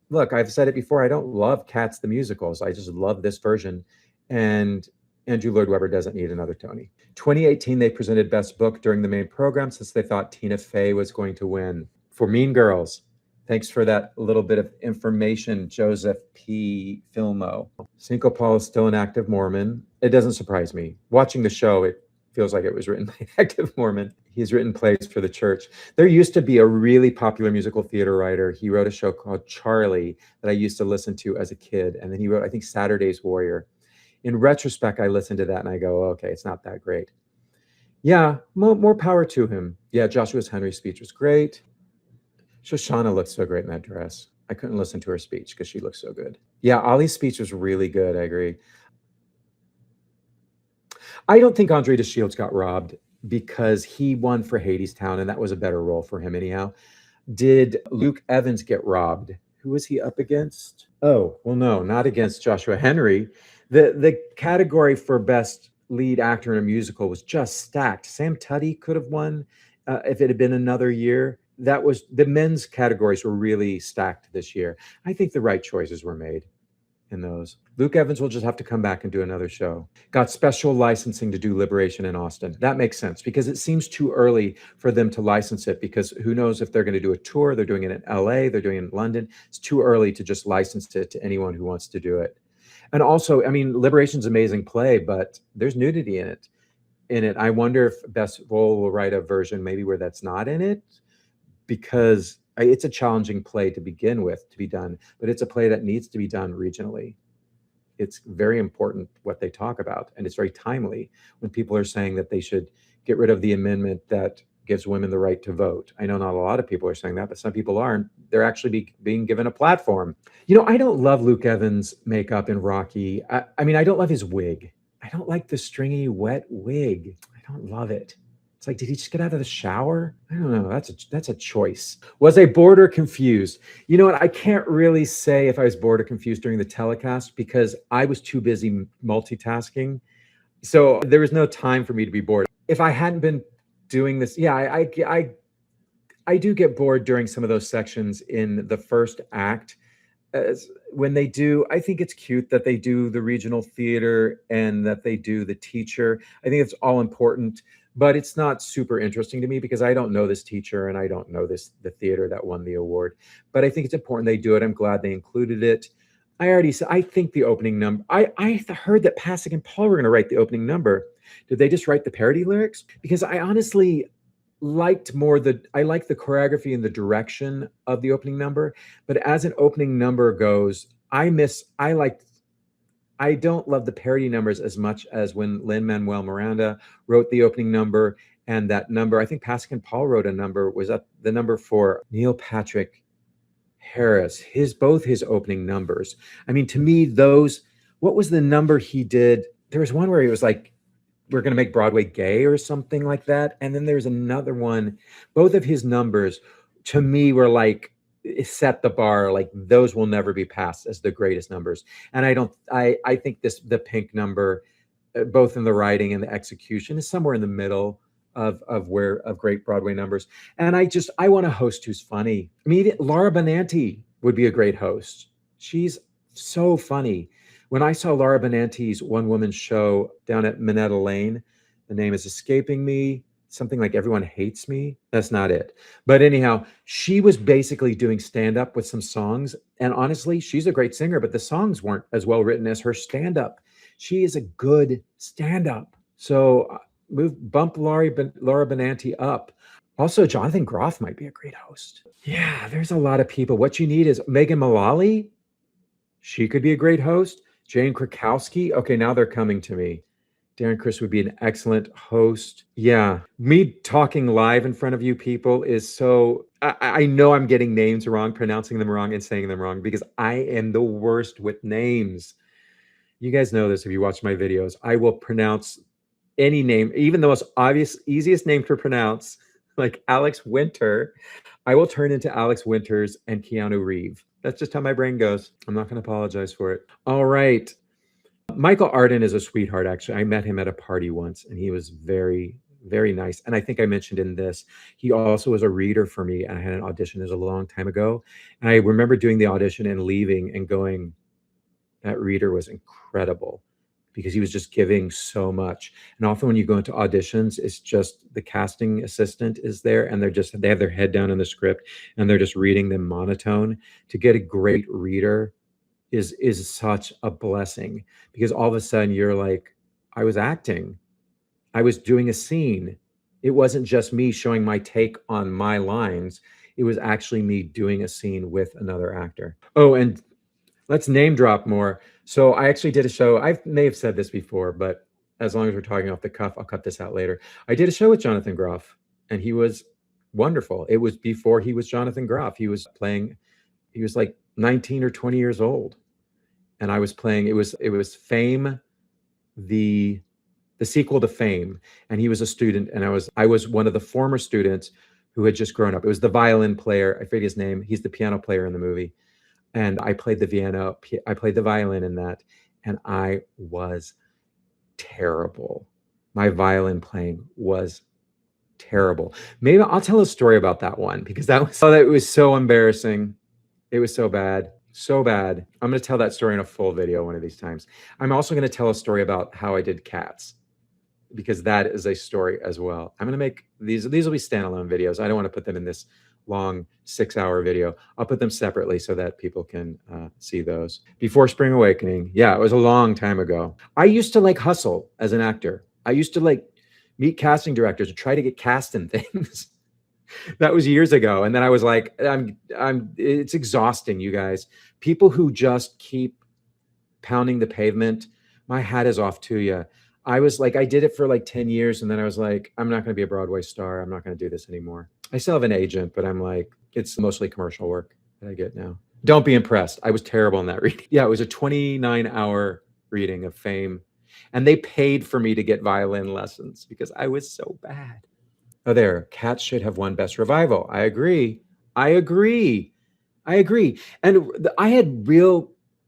look, I've said it before, I don't love Cats the musicals. I just love this version. And Andrew Lloyd Webber doesn't need another Tony. 2018, they presented Best Book during the main program since they thought Tina Fey was going to win for Mean Girls. Thanks for that little bit of information, Joseph P. Filmo. Cinco Paul is still an active Mormon. It doesn't surprise me. Watching the show, it feels like it was written by an active Mormon. He's written plays for the church. There used to be a really popular musical theater writer. He wrote a show called Charlie that I used to listen to as a kid. And then he wrote, I think, Saturday's Warrior. In retrospect, I listen to that and I go, okay, it's not that great. Yeah, more power to him. Yeah, Joshua Henry's speech was great. Shoshana looked so great in that dress. I couldn't listen to her speech because she looked so good. Yeah, Ollie's speech was really good. I agree. I don't think Andre DeShields got robbed because he won for Hadestown, and that was a better role for him anyhow. Did Luke Evans get robbed? Who was he up against? Oh, well, no, not against Joshua Henry. The category for best lead actor in a musical was just stacked. Sam Tuddy could have won if it had been another year. That was the men's categories were really stacked this year. I think the right choices were made in those. Luke Evans will just have to come back and do another show. Got special licensing to do Liberation in Austin. That makes sense because it seems too early for them to license it because who knows if they're going to do a tour. They're doing it in LA. They're doing it in London. It's too early to just license it to anyone who wants to do it. And also, I mean, Liberation's an amazing play, but there's nudity in it. I wonder if Best Role will write a version maybe where that's not in it, because it's a challenging play to begin with to be done, but it's a play that needs to be done regionally. It's very important what they talk about, and it's very timely when people are saying that they should get rid of the amendment that gives women the right to vote. I know not a lot of people are saying that, but some people aren't. They're actually being given a platform. I don't love Luke Evans' makeup in Rocky. I mean, I don't love his wig. I don't like the stringy, wet wig. I don't love it. It's like, did he just get out of the shower? I don't know. That's a choice. Was I bored or confused? You know what? I can't really say if I was bored or confused during the telecast because I was too busy multitasking. So there was no time for me to be bored. If I hadn't been doing this, yeah, I do get bored during some of those sections in the first act. When they do, I think it's cute that they do the regional theater and that they do the teacher. I think it's all important, but it's not super interesting to me because I don't know this teacher and I don't know the theater that won the award. But I think it's important they do it. I'm glad they included it. I already said, I think the opening number, I heard that Pasek and Paul were going to write the opening number. Did they just write the parody lyrics? Because I honestly liked I like the choreography and the direction of the opening number, but as an opening number goes, I don't love the parody numbers as much as when Lin-Manuel Miranda wrote the opening number, and that number, I think Pascal Paul wrote a number, was that the number for Neil Patrick Harris, both his opening numbers. I mean, to me, what was the number he did? There was one where he was like, we're going to make Broadway gay or something like that. And then there's another one. Both of his numbers to me were like, set the bar, like those will never be passed as the greatest numbers. And I think the Pink number, both in the writing and the execution, is somewhere in the middle of great Broadway numbers. And I want a host who's funny. I mean, Laura Benanti would be a great host. She's so funny. When I saw Laura Benanti's one-woman show down at Minetta Lane, the name is escaping me, something like Everyone Hates Me. That's not it. But anyhow, she was basically doing stand-up with some songs. And honestly, she's a great singer, but the songs weren't as well written as her stand-up. She is a good stand-up. So bump Laura Benanti up. Also, Jonathan Groff might be a great host. Yeah, there's a lot of people. What you need is Megan Mullally. She could be a great host. Jane Krakowski. Okay, now they're coming to me. Darren Criss would be an excellent host. Yeah, me talking live in front of you people is so... I know I'm getting names wrong, pronouncing them wrong, and saying them wrong, because I am the worst with names. You guys know this if you watch my videos. I will pronounce any name, even the most obvious, easiest name to pronounce, like Alex Winter. I will turn into Alex Winters and Keanu Reeves. That's just how my brain goes. I'm not going to apologize for it. All right. Michael Arden is a sweetheart, actually. I met him at a party once, and he was very, very nice. And I think I mentioned in this, he also was a reader for me. And I had an audition. It was a long time ago. And I remember doing the audition and leaving and going, that reader was incredible, because he was just giving so much. And often when you go into auditions, it's just the casting assistant is there, and they have their head down in the script, and they're just reading them monotone. To get a great reader is such a blessing, because all of a sudden you're like, I was acting. I was doing a scene. It wasn't just me showing my take on my lines. It was actually me doing a scene with another actor. Oh, and let's name drop more. So I actually did a show. I may have said this before, but as long as we're talking off the cuff, I'll cut this out later. I did a show with Jonathan Groff, and he was wonderful. It was before he was Jonathan Groff. He was like 19 or 20 years old. And I was playing, it was Fame, the sequel to Fame. And he was a student, and I was one of the former students who had just grown up. It was the violin player. I forget his name. He's the piano player in the movie. And I played the violin in that, and I was terrible. My violin playing was terrible. Maybe I'll tell a story about that one, because it was so embarrassing. It was so bad. So bad. I'm going to tell that story in a full video one of these times. I'm also going to tell a story about how I did Cats, because that is a story as well. I'm going to make these will be standalone videos. I don't want to put them in this long 6-hour video. I'll put them separately so that people can see those. Before Spring Awakening, yeah, it was a long time ago. I used to like hustle as an actor. I used to like meet casting directors and try to get cast in things. That was years ago. And then I was like, it's exhausting, you guys. People who just keep pounding the pavement, my hat is off to you. I was like, I did it for like 10 years. And then I was like, I'm not going to be a Broadway star. I'm not going to do this anymore. I still have an agent, but I'm like, it's mostly commercial work that I get now. Don't be impressed. I was terrible in that reading. Yeah, it was a 29-hour reading of Fame. And they paid for me to get violin lessons because I was so bad. Oh, there. Cats should have won Best Revival. I agree. And I had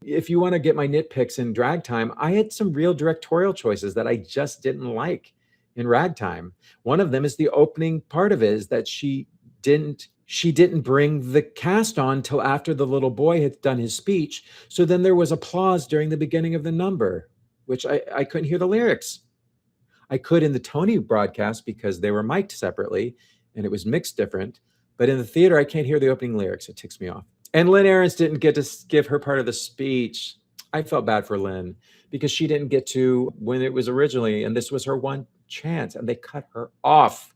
if you want to get my nitpicks in Ragtime, I had some real directorial choices that I just didn't like in Ragtime. One of them is the opening part of it is that she didn't bring the cast on till after the little boy had done his speech. So then there was applause during the beginning of the number, which I couldn't hear the lyrics. I could in the Tony broadcast because they were mic'd separately and it was mixed different. But in the theater, I can't hear the opening lyrics. It ticks me off. And Lynn Ahrens didn't get to give her part of the speech. I felt bad for Lynn because she didn't get to when it was originally, and this was her one chance, and they cut her off.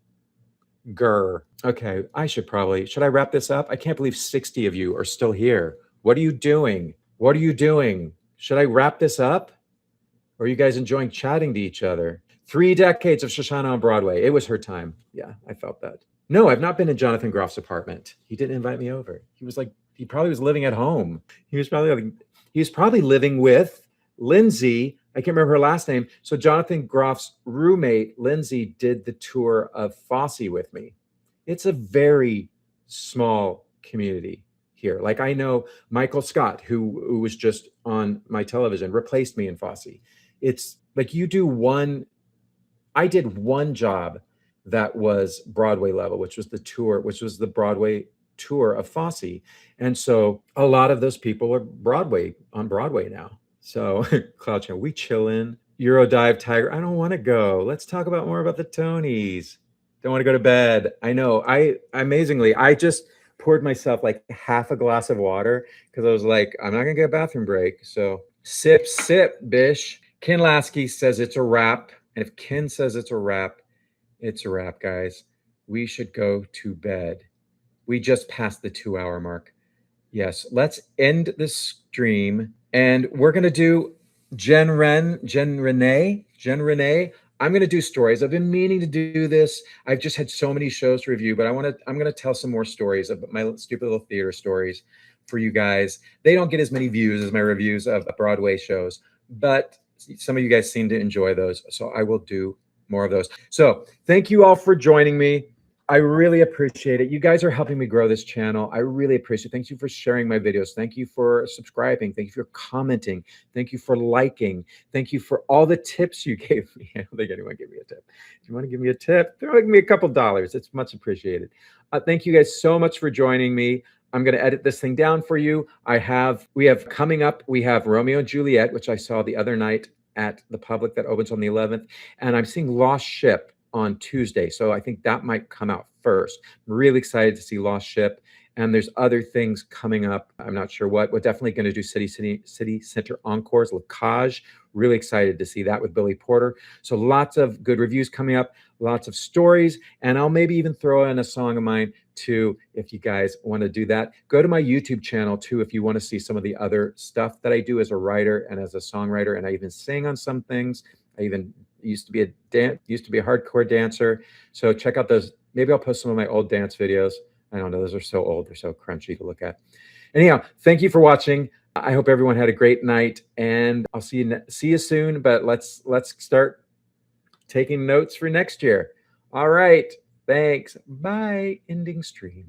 Grr. Okay, should I wrap this up? I can't believe 60 of you are still here. What are you doing? What are you doing? Should I wrap this up? Or are you guys enjoying chatting to each other? 3 decades of Shoshana on Broadway. It was her time. Yeah, I felt that. No, I've not been in Jonathan Groff's apartment. He didn't invite me over. He probably was living at home. He was probably living with Lindsay. I can't remember her last name. So Jonathan Groff's roommate, Lindsay, did the tour of Fosse with me. It's a very small community here. Like, I know Michael Scott, who was just on my television, replaced me in Fosse. It's like I did one job that was Broadway level, which was the Broadway tour of Fosse. And so a lot of those people are on Broadway now. So Cloud Channel, we chillin'. Eurodive Tiger, I don't want to go. Let's talk about more about the Tonys. Don't want to go to bed. I know. Amazingly, I just poured myself like half a glass of water because I was like, I'm not gonna get a bathroom break. So sip, bish. Ken Lasky says it's a wrap. And if Ken says it's a wrap, guys. We should go to bed. We just passed the 2-hour mark. Yes, let's end the stream. And we're gonna do Jen Renee. I'm going to do stories. I've been meaning to do this. I've just had so many shows to review, but I'm going to tell some more stories of my stupid little theater stories for you guys. They don't get as many views as my reviews of Broadway shows, but some of you guys seem to enjoy those. So I will do more of those. So thank you all for joining me. I really appreciate it. You guys are helping me grow this channel. I really appreciate it. Thank you for sharing my videos. Thank you for subscribing. Thank you for commenting. Thank you for liking. Thank you for all the tips you gave me. I don't think anyone gave me a tip. If you want to give me a tip, throw me a couple dollars. It's much appreciated. Thank you guys so much for joining me. I'm going to edit this thing down for you. We have coming up, we have Romeo and Juliet, which I saw the other night at the Public that opens on the 11th. And I'm seeing Lost Ship on Tuesday. So I think that might come out first. I'm really excited to see Lost Ship. And there's other things coming up. I'm not sure what. We're definitely going to do City Center Encores, La Cage. Really excited to see that with Billy Porter. So lots of good reviews coming up, lots of stories. And I'll maybe even throw in a song of mine too, if you guys want to do that. Go to my YouTube channel too, if you want to see some of the other stuff that I do as a writer and as a songwriter. And I even sing on some things. I even used to be a hardcore dancer. So check out those. Maybe I'll post some of my old dance videos. I don't know. Those are so old. They're so crunchy to look at. Anyhow, thank you for watching. I hope everyone had a great night, and I'll see you soon. But let's start taking notes for next year. All right. Thanks. Bye. Ending stream.